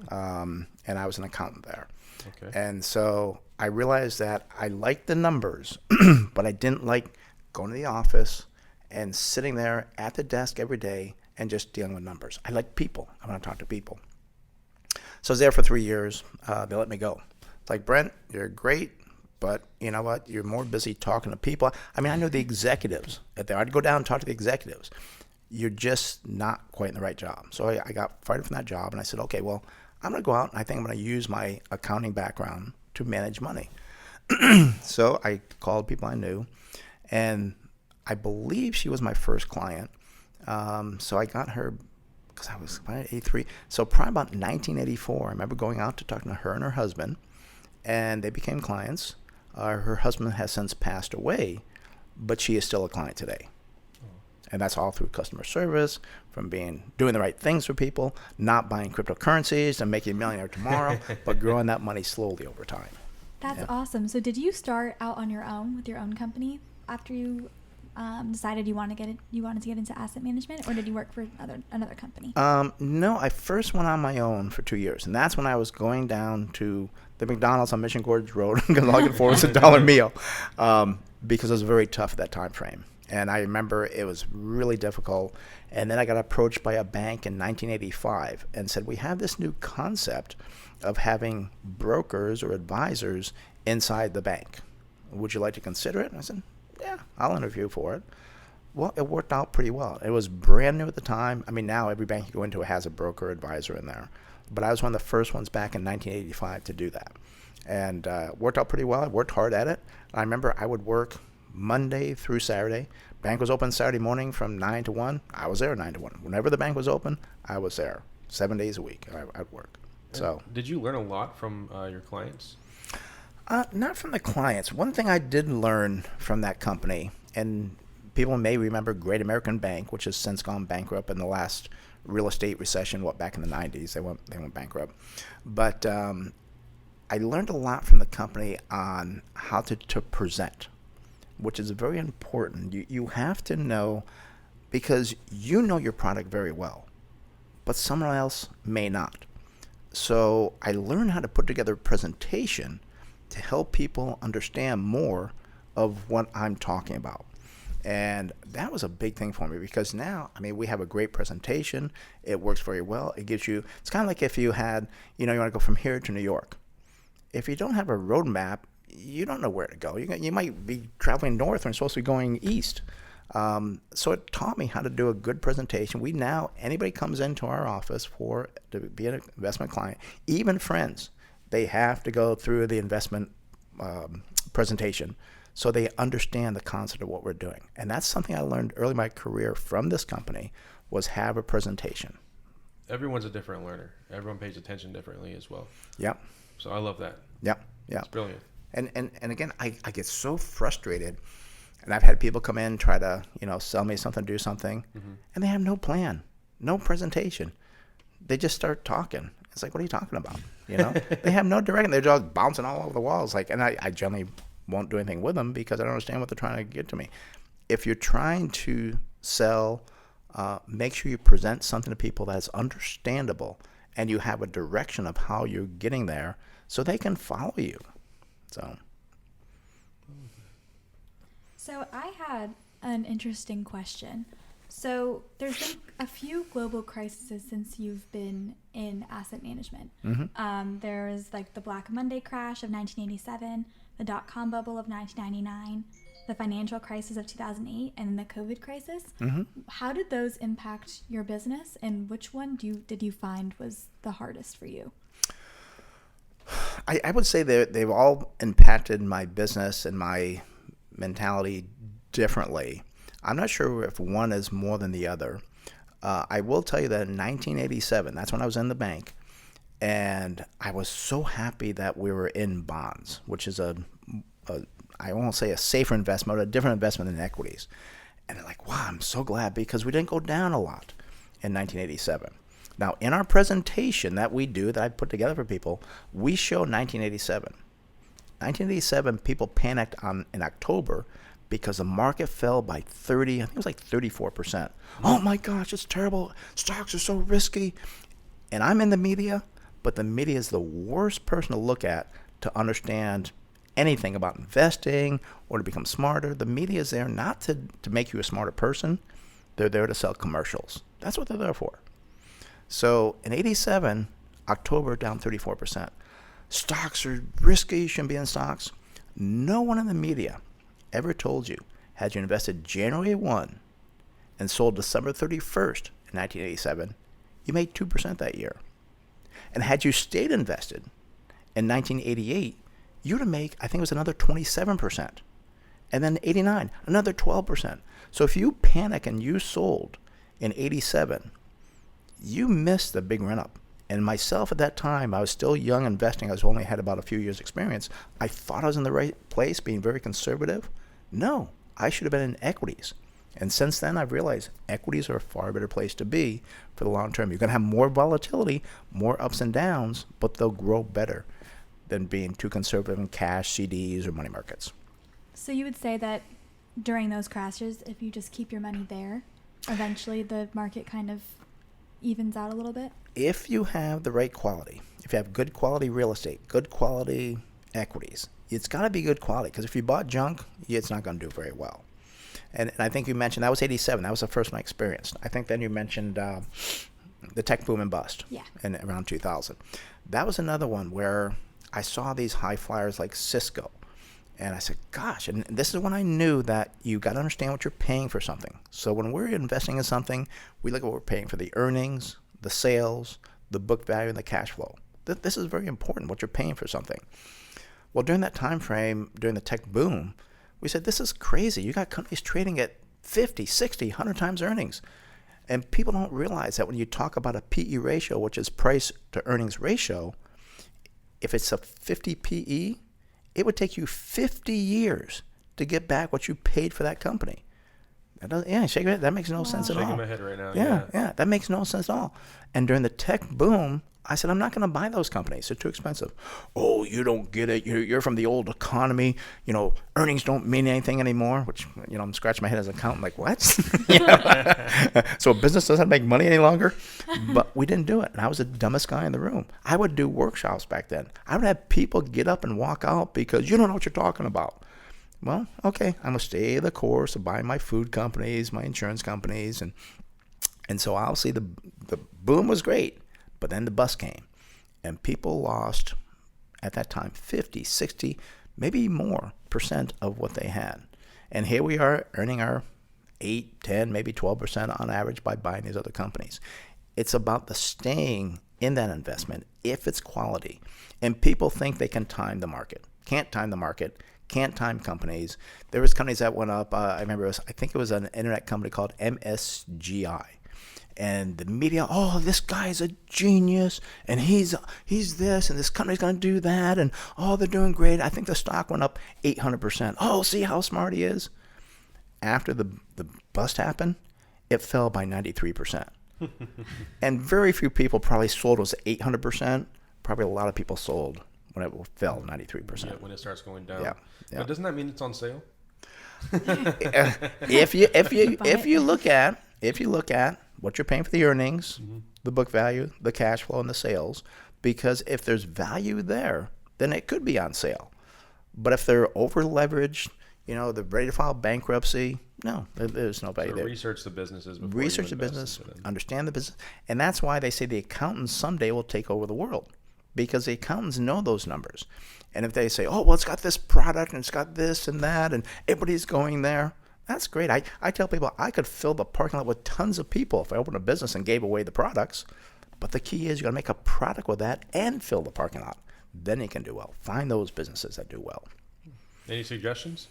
and I was an accountant there. Okay. And so I realized that I liked the numbers, but I didn't like going to the office and sitting there at the desk every day and just dealing with numbers. I like people. I want to talk to people. So I was there for 3 years. They let me go. It's like, Brent, you're great, but you know what? You're more busy talking to people. I mean, I know the executives at there. I'd go down and talk to the executives. You're just not quite in the right job. So I got fired from that job, and I said, okay, well, I'm going to go out, and I think I'm going to use my accounting background to manage money. So I called people I knew, and I believe she was my first client. So I got her because I was about 83. So probably about 1984, I remember going out to talk to her and her husband, and they became clients. Her husband has since passed away, but she is still a client today. And that's all through customer service, from doing the right things for people, not buying cryptocurrencies and making a millionaire tomorrow, but growing that money slowly over time. That's awesome. So did you start out on your own with your own company after you decided you wanted to get into asset management, or did you work for another company? No, I first went on my own for 2 years, and that's when I was going down to the McDonald's on Mission Gorge Road because all I could afford was $1 meal, because it was very tough at that time frame. And I remember it was really difficult. And then I got approached by a bank in 1985 and said, we have this new concept of having brokers or advisors inside the bank. Would you like to consider it? And I said, yeah, I'll interview for it. Well, it worked out pretty well. It was brand new at the time. I mean, now every bank you go into has a broker advisor in there. But I was one of the first ones back in 1985 to do that. And it worked out pretty well. I worked hard at it. I remember I would work Monday through Saturday. Bank was open Saturday morning from 9 to 1. I was there 9 to 1. Whenever the bank was open, I was there 7 days a week. I'd work. So, did you learn a lot from your clients? Not from the clients. One thing I did learn from that company, and people may remember Great American Bank, which has since gone bankrupt in the last real estate recession, back in the 90s. They went bankrupt. But I learned a lot from the company on how to present, which is very important. You have to know, because you know your product very well, but someone else may not. So I learned how to put together a presentation to help people understand more of what I'm talking about. And that was a big thing for me, because now, I mean, we have a great presentation. It works very well. It gives you, it's kind of like if you had, you want to go from here to New York. If you don't have a roadmap, you don't know where to go. You might be traveling north when you're supposed to be going east. So it taught me how to do a good presentation. Anybody comes into our office to be an investment client, even friends, they have to go through the investment presentation so they understand the concept of what we're doing. And that's something I learned early in my career from this company, was have a presentation. Everyone's a different learner. Everyone pays attention differently as well. Yep. So I love that. Yep. It's brilliant. And again, I get so frustrated, and I've had people come in, try to, sell me something, do something, and they have no plan, no presentation. They just start talking. It's like, what are you talking about? They have no direction. They're just bouncing all over the walls. And I generally won't do anything with them because I don't understand what they're trying to get to me. If you're trying to sell, make sure you present something to people that's understandable and you have a direction of how you're getting there so they can follow you. So I had an interesting question. So there's been a few global crises since you've been in asset management. There was like the Black Monday crash of 1987, the dot-com bubble of 1999, the financial crisis of 2008, and the COVID crisis. How did those impact your business, and which one did you find was the hardest for you? I would say they've all impacted my business and my mentality differently. I'm not sure if one is more than the other. I will tell you that in 1987, that's when I was in the bank, and I was so happy that we were in bonds, which is I won't say a safer investment, but a different investment than equities. And I'm like, wow, I'm so glad because we didn't go down a lot in 1987. Now, in our presentation that we do, that I put together for people, we show 1987. 1987, people panicked in October because the market fell by 30, I think it was like 34%. Oh my gosh, it's terrible. Stocks are so risky. And I'm in the media, but the media is the worst person to look at to understand anything about investing or to become smarter. The media is there not to make you a smarter person. They're there to sell commercials. That's what they're there for. So in 87, October down 34%. Stocks are risky, you shouldn't be in stocks. No one in the media ever told you, had you invested January 1 and sold December 31st in 1987, you made 2% that year. And had you stayed invested in 1988, you'd have made, I think it was another 27%. And then 89, another 12%. So if you panic and you sold in 87, you missed the big run up. And myself at that time, I was still young investing. I was only had about a few years experience. I thought I was in the right place, being very conservative. No, I should have been in equities. And since then, I've realized equities are a far better place to be for the long term. You're going to have more volatility, more ups and downs, but they'll grow better than being too conservative in cash, CDs, or money markets. So you would say that during those crashes, if you just keep your money there, eventually the market kind of evens out a little bit? If you have the right quality, if you have good quality real estate, good quality equities, it's got to be good quality, because if you bought junk, it's not going to do very well. And I think you mentioned that was 87. That was the first one I experienced. I think then you mentioned the tech boom and bust in around 2000. That was another one where I saw these high flyers like Cisco. And I said, gosh, and this is when I knew that you got to understand what you're paying for something. So when we're investing in something, we look at what we're paying for the earnings, the sales, the book value, and the cash flow. This is very important, what you're paying for something. Well, during that time frame, during the tech boom, we said, this is crazy. You got companies trading at 50, 60, 100 times earnings. And people don't realize that when you talk about a PE ratio, which is price to earnings ratio, if it's a 50 PE, it would take you 50 years to get back what you paid for that company. Shake your head. That makes no sense at all. Shaking my head right now. Yeah, that makes no sense at all. And during the tech boom, I said, I'm not going to buy those companies. They're too expensive. Oh, you don't get it. You're from the old economy. Earnings don't mean anything anymore, which, I'm scratching my head as an accountant like, what? So a business doesn't make money any longer? But we didn't do it. And I was the dumbest guy in the room. I would do workshops back then. I would have people get up and walk out because you don't know what you're talking about. Well, okay, I'm going to stay the course of buying my food companies, my insurance companies. And so obviously the boom was great. But then the bust came, and people lost, at that time, 50, 60, maybe more % of what they had. And here we are earning our 8, 10, maybe 12% on average by buying these other companies. It's about the staying in that investment if it's quality. And people think they can time the market. Can't time the market. Can't time companies. There was companies that went up. I remember, I think it was an internet company called MSGI. And the media, oh, this guy's a genius, and he's this, and this company's going to do that, and oh, they're doing great. I think the stock went up 800%. Oh, see how smart he is? After the bust happened, it fell by 93%. And very few people probably sold was 800%. Probably a lot of people sold when it fell 93%. Yeah, when it starts going down. Yeah. But doesn't that mean it's on sale? If you look at what you're paying for the earnings, the book value, the cash flow, and the sales, because if there's value there, then it could be on sale. But if they're over leveraged, they're ready to file bankruptcy, no, there's no value there. Research the businesses before Research you the invest business, into them. understand the business, and that's why they say the accountants someday will take over the world, because the accountants know those numbers. And if they say, oh, well, it's got this product and it's got this and that, and everybody's going there, that's great. I tell people I could fill the parking lot with tons of people if I opened a business and gave away the products. But the key is you got to make a product with that and fill the parking lot. Then you can do well. Find those businesses that do well. Any suggestions?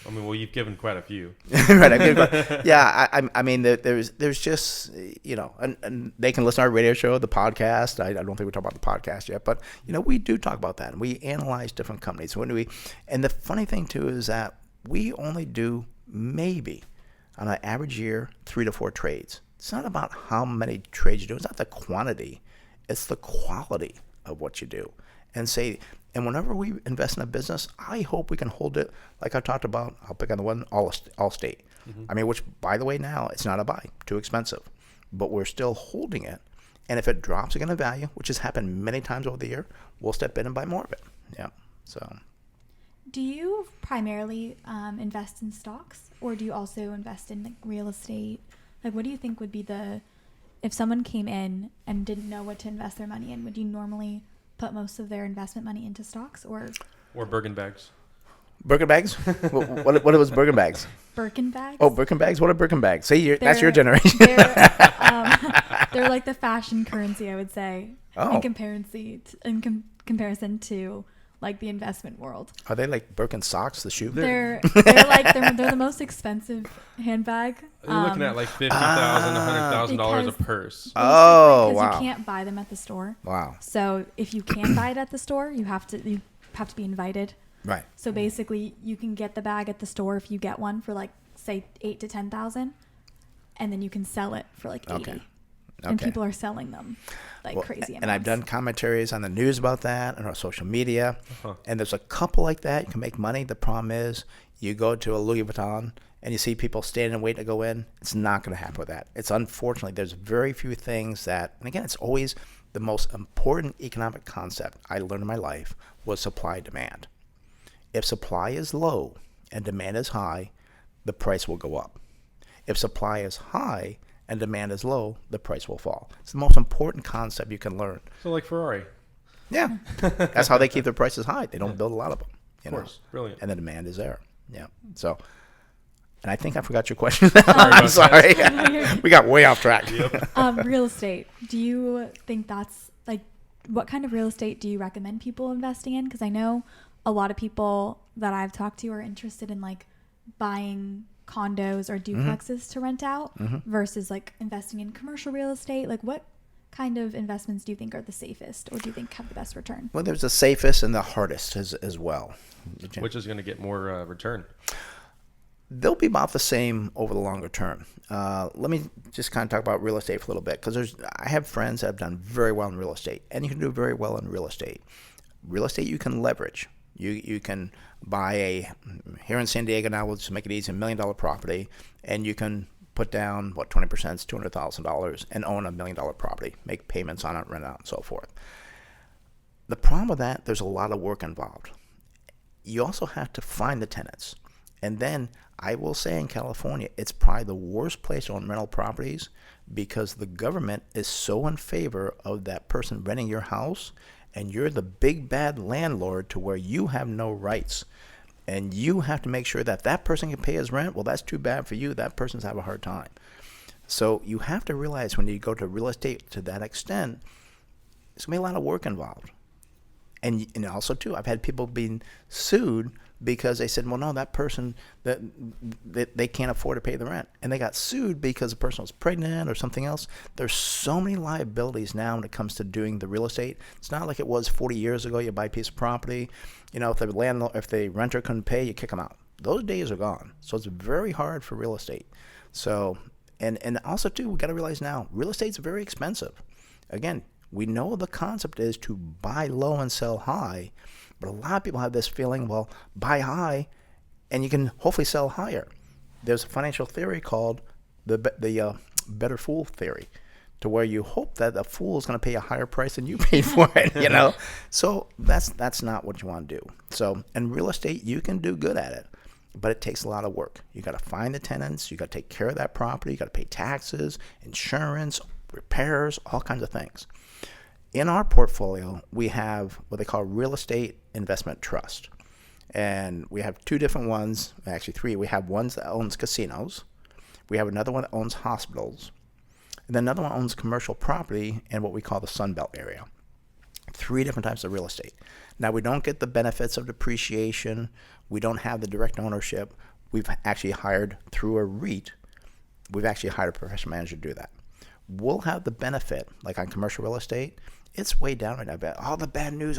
I mean, well, you've given quite a few. Right. Yeah. I mean, there's just, and they can listen to our radio show, the podcast. I don't think we talk about the podcast yet, but we do talk about that, and we analyze different companies. And the funny thing too is that we only do maybe on an average year 3 to 4 trades. It's not about how many trades you do. It's not the quantity. It's the quality of what you do. And whenever we invest in a business, I hope we can hold it, like I talked about. I'll pick on the one, Allstate. I mean, which, by the way, now it's not a buy, too expensive. But we're still holding it. And if it drops again in value, which has happened many times over the year, we'll step in and buy more of it. Yeah. So. Do you primarily invest in stocks, or do you also invest in like real estate? Like, what do you think would be if someone came in and didn't know what to invest their money in, would you normally put most of their investment money into stocks or Birkin bags? Birkin bags? what was Birkin bags? Birkin bags? Oh, Birkin bags? What are Birkin bags? See, that's your generation. They're like the fashion currency, I would say, Oh. in comparison to like the investment world. Are they like Birkin socks, the shoe? They're the most expensive handbag. You're looking at like $50,000, $100,000 a purse. Oh, because wow. you can't buy them at the store. Wow. So if you can buy it at the store, you have to be invited. Right. So basically, you can get the bag at the store if you get one for like say $8,000 to $10,000, and then you can sell it for like $80,000. Okay. And people are selling them like crazy amounts. And I've done commentaries on the news about that and on social media. And there's a couple like that. You can make money. The problem is you go to a Louis Vuitton and you see people standing and waiting to go in. It's not going to happen with that. It's unfortunately, there's very few things that, and again, it's always the most important economic concept I learned in my life was supply demand. If supply is low and demand is high, the price will go up. If supply is high and demand is low, the price will fall. It's the most important concept you can learn. So like Ferrari. Yeah. That's how they keep their prices high. They don't build a lot of them. Of course. Brilliant. And the demand is there. Yeah. So, and I think I forgot your question. I'm sorry. We got way off track. Yep. Real estate. Do you think that's like, what kind of real estate do you recommend people investing in? Because I know a lot of people that I've talked to are interested in like buying condos or duplexes to rent out versus like investing in commercial real estate. Like, what kind of investments do you think are the safest, or do you think have the best return? Well, there's the safest and the hardest as well. Which is going to get more return? They'll be about the same over the longer term. Let me just kind of talk about real estate for a little bit, because I have friends that have done very well in real estate, and you can do very well in real estate. Real estate you can leverage. You can buy here in San Diego now, we'll just make it easy, $1 million property, and you can put down, 20%, $200,000, and own $1 million property, make payments on it, rent it out, and so forth. The problem with that, there's a lot of work involved. You also have to find the tenants. And then I will say in California, it's probably the worst place to own rental properties, because the government is so in favor of that person renting your house, and you're the big bad landlord to where you have no rights. And you have to make sure that that person can pay his rent. Well, that's too bad for you. That person's have a hard time. So you have to realize when you go to real estate to that extent, there's going to be a lot of work involved. And also, too, I've had people being sued because they said, well, no, that person, that they can't afford to pay the rent. And they got sued because the person was pregnant or something else. There's so many liabilities now when it comes to doing the real estate. It's not like it was 40 years ago. You buy a piece of property. If the renter couldn't pay, you kick them out. Those days are gone. So it's very hard for real estate. So, and also, too, we got to realize now, real estate's very expensive. Again, we know the concept is to buy low and sell high. But a lot of people have this feeling, well, buy high and you can hopefully sell higher. There's a financial theory called the better fool theory, to where you hope that the fool is going to pay a higher price than you paid for it, So that's not what you want to do. So in real estate, you can do good at it, but it takes a lot of work. You got to find the tenants. You got to take care of that property. You got to pay taxes, insurance, repairs, all kinds of things. In our portfolio, we have what they call real estate investment trust. And we have two different ones, actually three. We have one that owns casinos. We have another one that owns hospitals. And then another one owns commercial property in what we call the Sun Belt area. Three different types of real estate. Now, we don't get the benefits of depreciation. We don't have the direct ownership, we've actually hired through a REIT, we've actually hired a professional manager to do that. We'll have the benefit, like on commercial real estate, it's way down right now. All the bad news,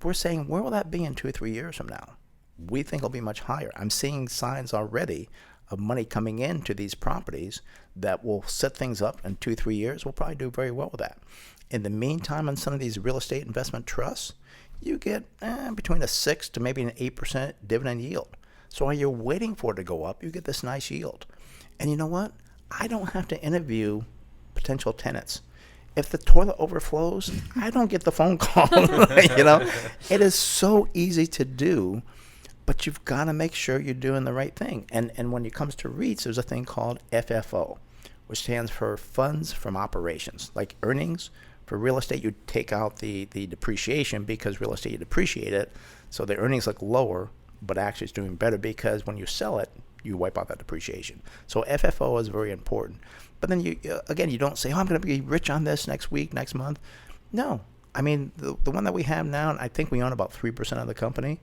we're saying, where will that be in 2 or 3 years from now? We think it'll be much higher. I'm seeing signs already of money coming into these properties that will set things up in 2 or 3 years. We'll probably do very well with that. In the meantime, on some of these real estate investment trusts, you get between a 6 to maybe an 8% dividend yield. So while you're waiting for it to go up, you get this nice yield. And you know what? I don't have to interview potential tenants. If the toilet overflows, I don't get the phone call. It is so easy to do, but you've got to make sure you're doing the right thing. And when it comes to REITs, there's a thing called FFO, which stands for Funds from Operations. Like earnings, for real estate, you take out the depreciation because real estate, you depreciate it, so the earnings look lower, but actually it's doing better because when you sell it, you wipe out that depreciation. So FFO is very important. But then you don't say, I'm going to be rich on this next week, next month. No. I mean, the one that we have now, and I think we own about 3% of the company,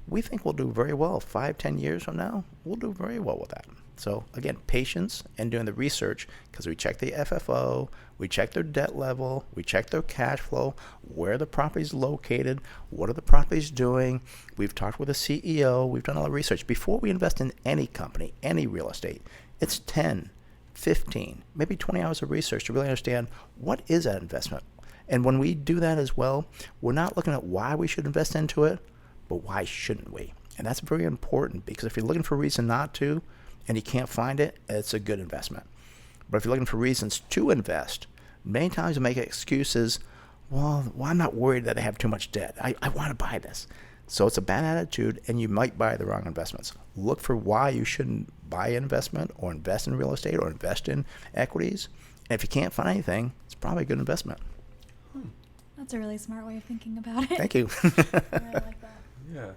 we think we'll do very well. 5-10 years from now, we'll do very well with that. So again, patience and doing the research, because we check the FFO, we check their debt level, we check their cash flow, where the property's located, what are the properties doing. We've talked with the CEO, we've done all the research. Before we invest in any company, any real estate, it's 10, 15, maybe 20 hours of research to really understand what is that investment. And when we do that as well, we're not looking at why we should invest into it, but why shouldn't we? And that's very important, because if you're looking for a reason not to, and you can't find it, it's a good investment. But if you're looking for reasons to invest, many times you make excuses, well, I'm not worried that I have too much debt. I want to buy this. So it's a bad attitude, and you might buy the wrong investments. Look for why you shouldn't buy an investment or invest in real estate or invest in equities. And if you can't find anything, it's probably a good investment. That's a really smart way of thinking about it. Thank you. I really like that. Yeah.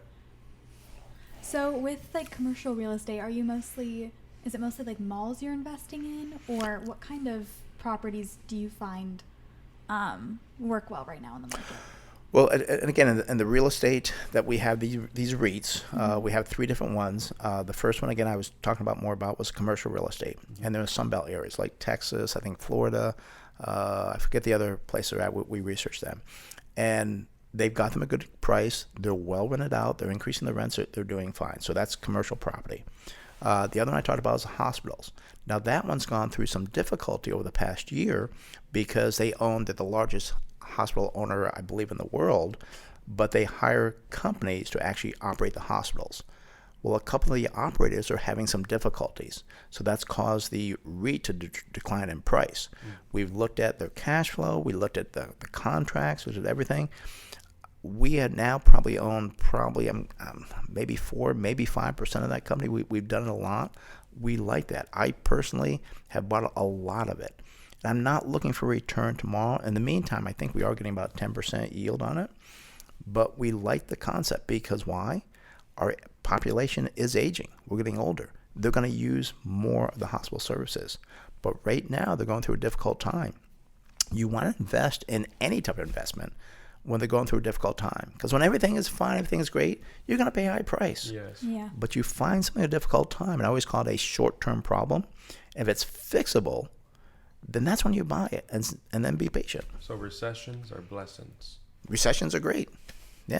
So with like commercial real estate, is it mostly like malls you're investing in, or what kind of properties do you find work well right now in the market? Well, and again, in the real estate that we have these REITs, we have 3 different ones. The first one, again, I was talking more about was commercial real estate. And there are Sunbelt areas like Texas, I think Florida, I forget the other place they're at. We researched them. And they've got them a good price. They're well rented out. They're increasing the rents. They're doing fine. So that's commercial property. The other one I talked about is hospitals. Now, that one's gone through some difficulty over the past year because they're the largest hospital owner, I believe, in the world, but they hire companies to actually operate the hospitals. Well, a couple of the operators are having some difficulties, so that's caused the REIT to decline in price. We've looked at their cash flow, we looked at the contracts, we looked at everything. We had now probably owned maybe 4, maybe 5% of that company. We've done it a lot. We like that. I personally have bought a lot of it. And I'm not looking for a return tomorrow. In the meantime, I think we are getting about 10% yield on it. But we like the concept because why? Our population is aging. We're getting older. They're going to use more of the hospital services. But right now, they're going through a difficult time. You want to invest in any type of investment when they're going through a difficult time. Because when everything is fine, everything is great, you're going to pay a high price. Yes. Yeah. But you find something a difficult time, and I always call it a short-term problem. If it's fixable, then that's when you buy it, and then be patient. So recessions are blessings. Recessions are great. Yeah.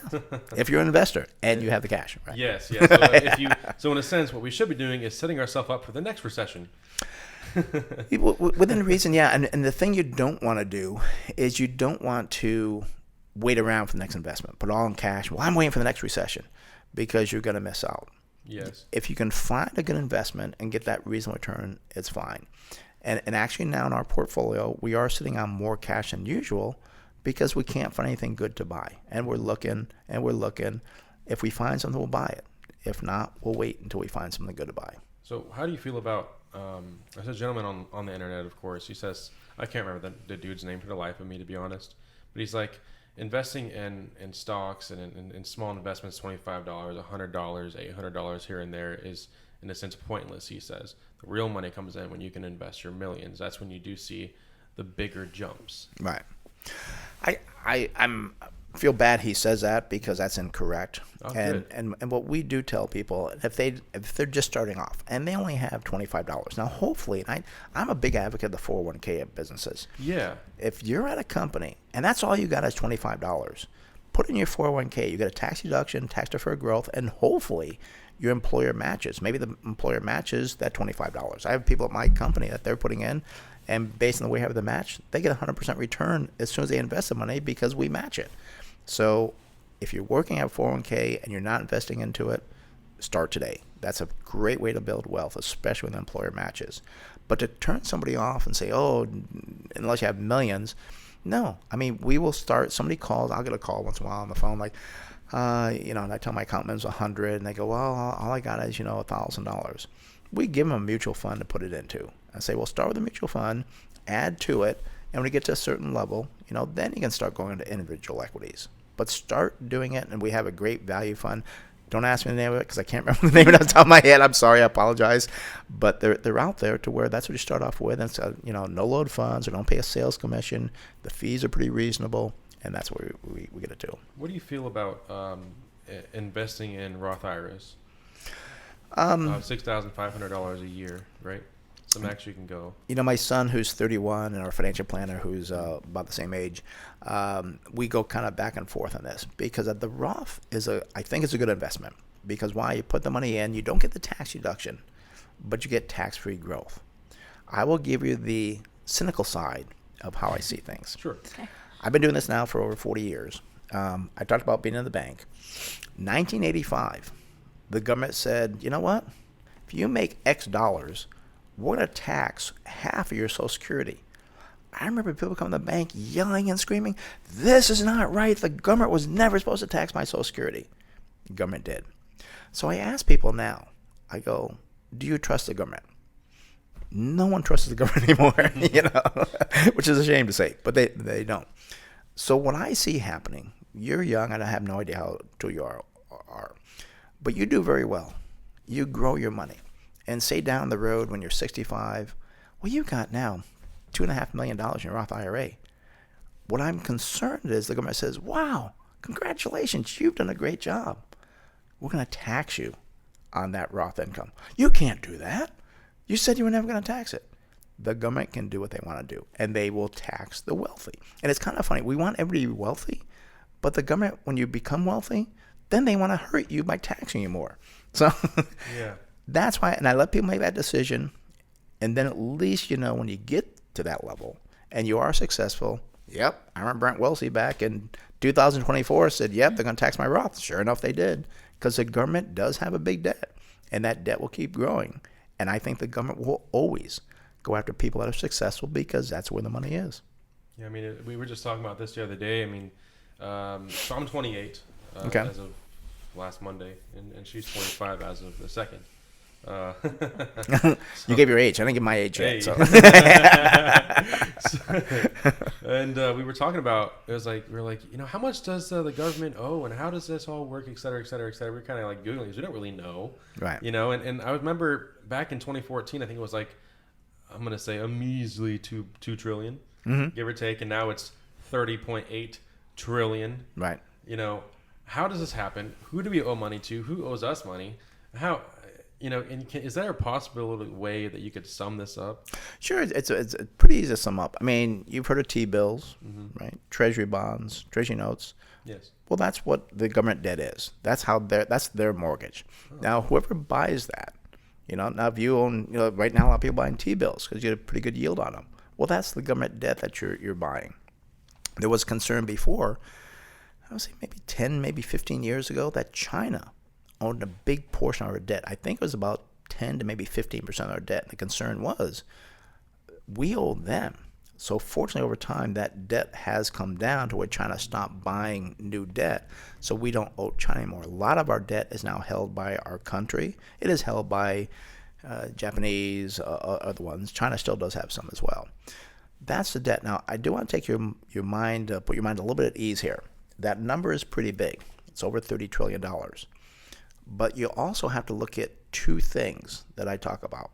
If you're an investor and you have the cash. Right? Yes. So in a sense, what we should be doing is setting ourselves up for the next recession. Within reason, yeah. And the thing you don't want to do is you don't want to wait around for the next investment. Put it all in cash. Well, I'm waiting for the next recession, because you're going to miss out. Yes. If you can find a good investment and get that reasonable return, it's fine. And actually now in our portfolio, we are sitting on more cash than usual because we can't find anything good to buy. And we're looking. If we find something, we'll buy it. If not, we'll wait until we find something good to buy. So how do you feel about, there's a gentleman on the internet, of course, he says, I can't remember the dude's name for the life of me, to be honest, but he's like, investing in stocks and in small investments, $25, $100, $800 here and there is, in a sense, pointless, he says. The real money comes in when you can invest your millions. That's when you do see the bigger jumps. Right. I'm feel bad he says that because that's incorrect. Oh, and, good. and what we do tell people, if they're just starting off and they only have $25, now hopefully, and I'm a big advocate of the 401k of businesses. Yeah. If you're at a company and that's all you got is $25, put in your 401k. You get a tax deduction, tax deferred growth, and hopefully your employer matches. Maybe the employer matches that $25. I have people at my company that they're putting in, and based on the way we have the match, they get 100% return as soon as they invest the money because we match it. So if you're working at 401k and you're not investing into it, start today. That's a great way to build wealth, especially when the employer matches. But to turn somebody off and say, oh, unless you have millions, no. I mean, we will start, somebody calls, I'll get a call once in a while on the phone like, and I tell my accountants 100, and they go, well, all I got is, $1,000. We give them a mutual fund to put it into. I say, well, start with a mutual fund, add to it, and when you get to a certain level, then you can start going into individual equities. But start doing it, and we have a great value fund. Don't ask me the name of it because I can't remember the name off the top of my head. I'm sorry, I apologize. But they're out there to where that's what you start off with. And so, no load funds, or don't pay a sales commission. The fees are pretty reasonable, and that's what we get to do. What do you feel about investing in Roth IRAs? $6,500 a year, right? So max you can go. My son who's 31 and our financial planner who's about the same age, we go kind of back and forth on this because the Roth I think it's a good investment because why? You put the money in, you don't get the tax deduction, but you get tax-free growth. I will give you the cynical side of how I see things. Sure. Okay. I've been doing this now for over 40 years. I talked about being in the bank. 1985, the government said, you know what? If you make X dollars, we're going to tax half of your Social Security. I remember people coming to the bank yelling and screaming, this is not right. The government was never supposed to tax my Social Security. The government did. So I ask people now, I go, do you trust the government? No one trusts the government anymore, which is a shame to say, but they don't. So what I see happening, you're young and I have no idea how old you are, but you do very well. You grow your money. And say down the road when you're 65, well, you got now $2.5 million in your Roth IRA. What I'm concerned is the government says, wow, congratulations, you've done a great job. We're going to tax you on that Roth income. You can't do that. You said you were never going to tax it. The government can do what they want to do, and they will tax the wealthy. And it's kind of funny. We want everybody to be wealthy, but the government, when you become wealthy, then they want to hurt you by taxing you more. So Yeah. That's why, and I let people make that decision, and then at least when you get to that level and you are successful. Yep, I remember Brent Wilsey back in 2024 said, yep, they're going to tax my Roth. Sure enough, they did, because the government does have a big debt, and that debt will keep growing. And I think the government will always go after people that are successful because that's where the money is. Yeah, I mean, we were just talking about this the other day. I mean, so I'm 28 Okay. as of last Monday, and she's 25 as of the 2nd. You gave your age. I didn't give my age yet. Hey. So. And we were talking about, we were like, how much does the government owe, and how does this all work, et cetera, et cetera, et cetera. We're kind of like Googling because we don't really know. Right. And I remember back in 2014, I think it was like, I'm going to say a measly 2 trillion, give or take. And now it's 30.8 trillion. Right. How does this happen? Who do we owe money to? Who owes us money? How, is there a possibility way that you could sum this up? Sure, it's pretty easy to sum up. I mean, you've heard of T-bills, right? Treasury bonds, treasury notes. Yes. Well, that's what the government debt is. That's their mortgage. Oh. Now, whoever buys that, now if you own, right now a lot of people buying T-bills because you get a pretty good yield on them. Well, that's the government debt that you're buying. There was concern before, I would say maybe 10, maybe 15 years ago, that China owned a big portion of our debt. I think it was about 10 to maybe 15% of our debt. The concern was we owe them. So fortunately, over time, that debt has come down to where China stopped buying new debt. So we don't owe China anymore. A lot of our debt is now held by our country. It is held by Japanese, other ones. China still does have some as well. That's the debt. Now, I do want to take your mind, put your mind a little bit at ease here. That number is pretty big. It's over $30 trillion. But you also have to look at two things that I talk about.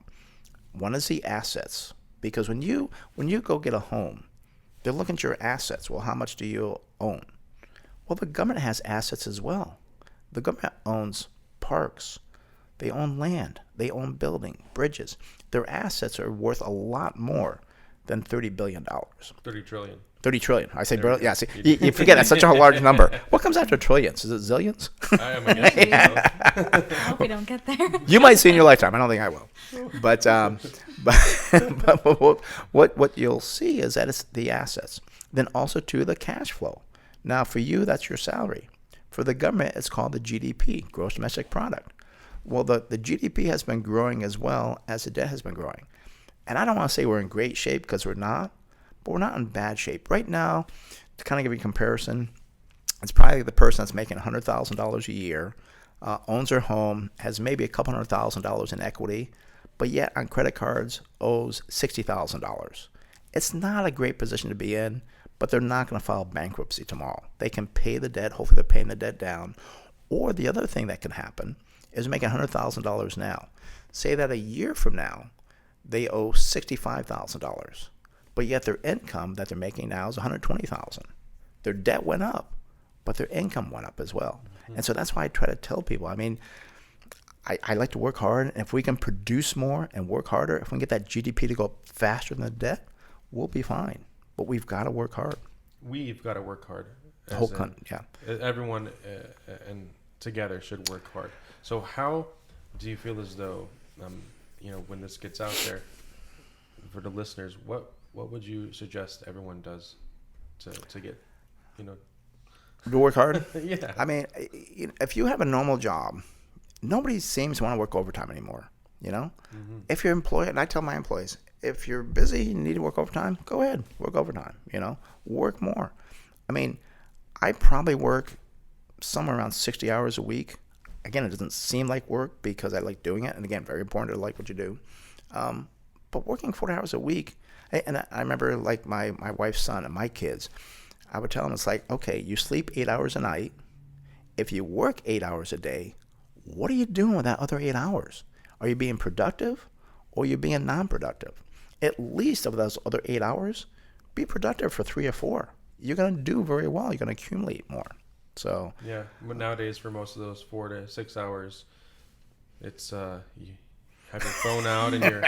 One is the assets, because when you go get a home, they're looking at your assets. Well, how much do you own? Well, the government has assets as well. The government owns parks. They own land. They own buildings, bridges. Their assets are worth a lot more than $30 billion. 30 trillion. 30 trillion. I say, There we yeah, go. see, you forget that's such a large number. What comes after trillions? Is it zillions? I am guessing. I hope we don't get there. You might see in your lifetime. I don't think I will. But, what you'll see is that it's the assets. Then also, too, the cash flow. Now, for you, that's your salary. For the government, it's called the GDP, Gross Domestic Product. Well, the GDP has been growing as well as the debt has been growing. And I don't want to say we're in great shape because we're not, but we're not in bad shape. Right now, to kind of give you a comparison, it's probably the person that's making $100,000 a year, owns their home, has maybe a couple $100,000 in equity, but yet on credit cards owes $60,000. It's not a great position to be in, but they're not going to file bankruptcy tomorrow. They can pay the debt. Hopefully they're paying the debt down. Or the other thing that can happen is making $100,000 now. Say that a year from now, they owe $65,000, but yet their income that they're making now is $120,000. Their debt went up, but their income went up as well. Mm-hmm. And so that's why I try to tell people, I mean, I like to work hard, and if we can produce more and work harder, if we can get that GDP to go up faster than the debt, we'll be fine. But we've got to work hard. We've got to work hard. The whole country, yeah. Everyone and together should work hard. So how do you feel as though, when this gets out there for the listeners, what would you suggest everyone does to get, To work hard? Yeah. I mean, if you have a normal job, nobody seems to want to work overtime anymore, Mm-hmm. If you're employed, and I tell my employees, if you're busy, you need to work overtime, go ahead, work overtime, work more. I mean, I probably work somewhere around 60 hours a week. Again, it doesn't seem like work because I like doing it. And again, very important to like what you do. But working 40 hours a week, and I remember like my wife's son and my kids, I would tell them, it's like, okay, you sleep 8 hours a night. If you work 8 hours a day, what are you doing with that other 8 hours? Are you being productive or are you being non-productive? At least of those other 8 hours, be productive for 3 or 4. You're going to do very well. You're going to accumulate more. So yeah, but nowadays for most of those 4 to 6 hours, it's you have your phone out and your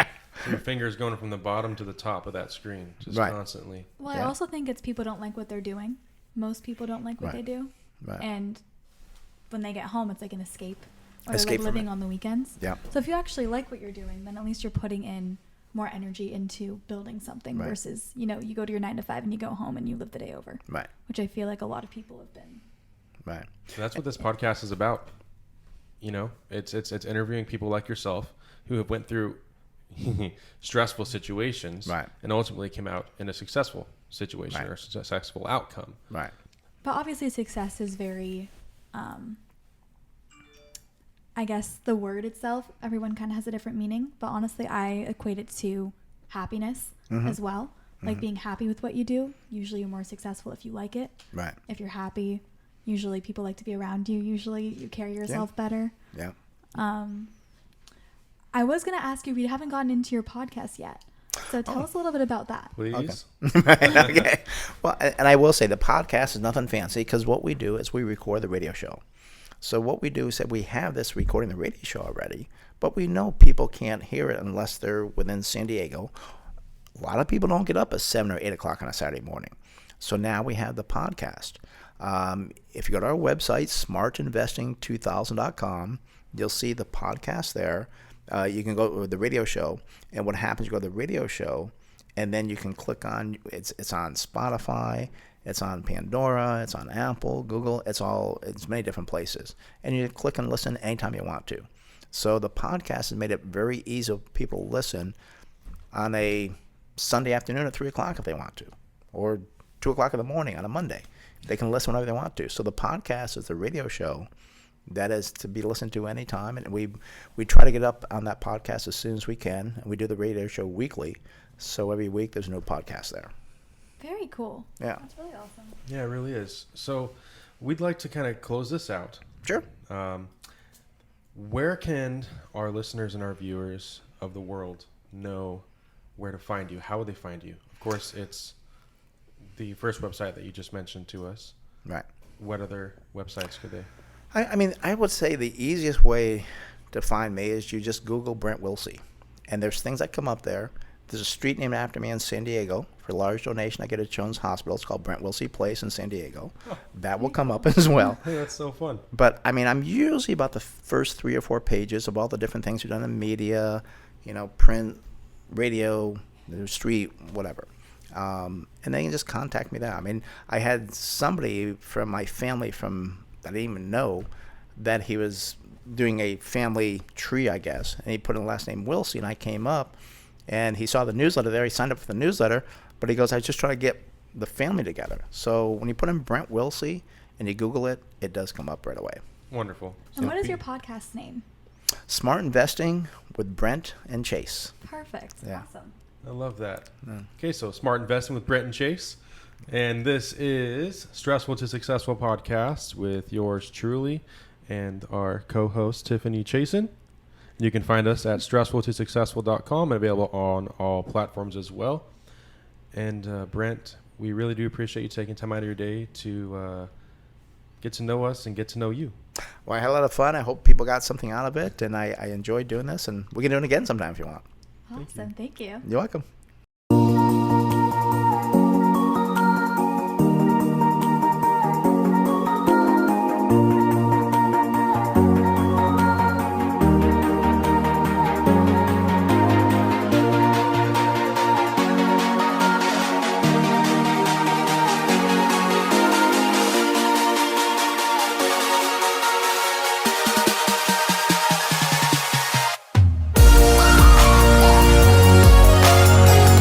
fingers going from the bottom to the top of that screen just right. constantly. Well, I also think it's people don't like what they're doing. Most people don't like what right. they do, right. and when they get home, it's like an escape, or escape they're like living on the weekends. Yeah. So if you actually like what you're doing, then at least you're putting in more energy into building something right. versus you go to your 9 to 5 and you go home and you live the day over. Right. Which I feel like a lot of people have been. Right. So that's what this podcast is about. It's interviewing people like yourself who have went through stressful situations right. and ultimately came out in a successful situation right. or successful outcome. Right. But obviously success is very, I guess the word itself, everyone kind of has a different meaning. But honestly, I equate it to happiness mm-hmm. as well. Like mm-hmm. being happy with what you do. Usually you're more successful if you like it. Right. If you're happy, usually people like to be around you. Usually you carry yourself better. Yeah. I was going to ask you, we haven't gotten into your podcast yet. So tell us a little bit about that. Please. Okay. Okay. Well, and I will say the podcast is nothing fancy because what we do is we record the radio show. So what we do is that we have this recording the radio show already, but we know people can't hear it unless they're within San Diego. A lot of people don't get up at 7 or 8 o'clock on a Saturday morning. So now we have the podcast. If you go to our website, smartinvesting2000.com, you'll see the podcast there. You can go to the radio show, and what happens, you go to the radio show, and then you can click on, it's on Spotify, it's on Pandora, it's on Apple, Google, it's many different places. And you click and listen anytime you want to. So the podcast has made it very easy for people to listen on a Sunday afternoon at 3 o'clock if they want to, or 2 o'clock in the morning on a Monday. They can listen whenever they want to. So the podcast is the radio show that is to be listened to anytime, and we try to get up on that podcast as soon as we can, and we do the radio show weekly, so every week there's a new podcast there. Very cool. Yeah. That's really awesome. Yeah, it really is. So we'd like to kind of close this out. Sure. Where can our listeners and our viewers of the world know where to find you? How would they find you? Of course, it's the first website that you just mentioned to us. Right. what other websites could they? I mean, I would say the easiest way to find me is you just Google Brent Wilsey. And there's things that come up there. There's a street named after me in San Diego. For a large donation, I get at Children's Hospital. It's called Brent Wilsey Place in San Diego. Oh. That will come up as well. Hey, that's so fun. But, I mean, I'm usually about the first 3 or 4 pages of all the different things we've done in media, print, radio, the street, whatever. And they can just contact me there. I mean, I had somebody from my family that I didn't even know that he was doing a family tree, I guess, and he put in the last name Wilsey, and I came up, and he saw the newsletter there. He signed up for the newsletter, but he goes, I was just trying to get the family together. So when you put in Brent Wilsey and you Google it, it does come up right away. Wonderful. And what is your podcast name? Smart Investing with Brent and Chase. Perfect. Yeah. Awesome. I love that. Yeah. Okay, so Smart Investing with Brent and Chase. And this is Stressful to Successful podcast with yours truly and our co-host, Tiffany Chasson. You can find us at stressfultosuccessful.com and available on all platforms as well. And Brent, we really do appreciate you taking time out of your day to get to know us and get to know you. Well, I had a lot of fun. I hope people got something out of it, and I enjoyed doing this, and we can do it again sometime if you want. Awesome. Thank you. You're welcome.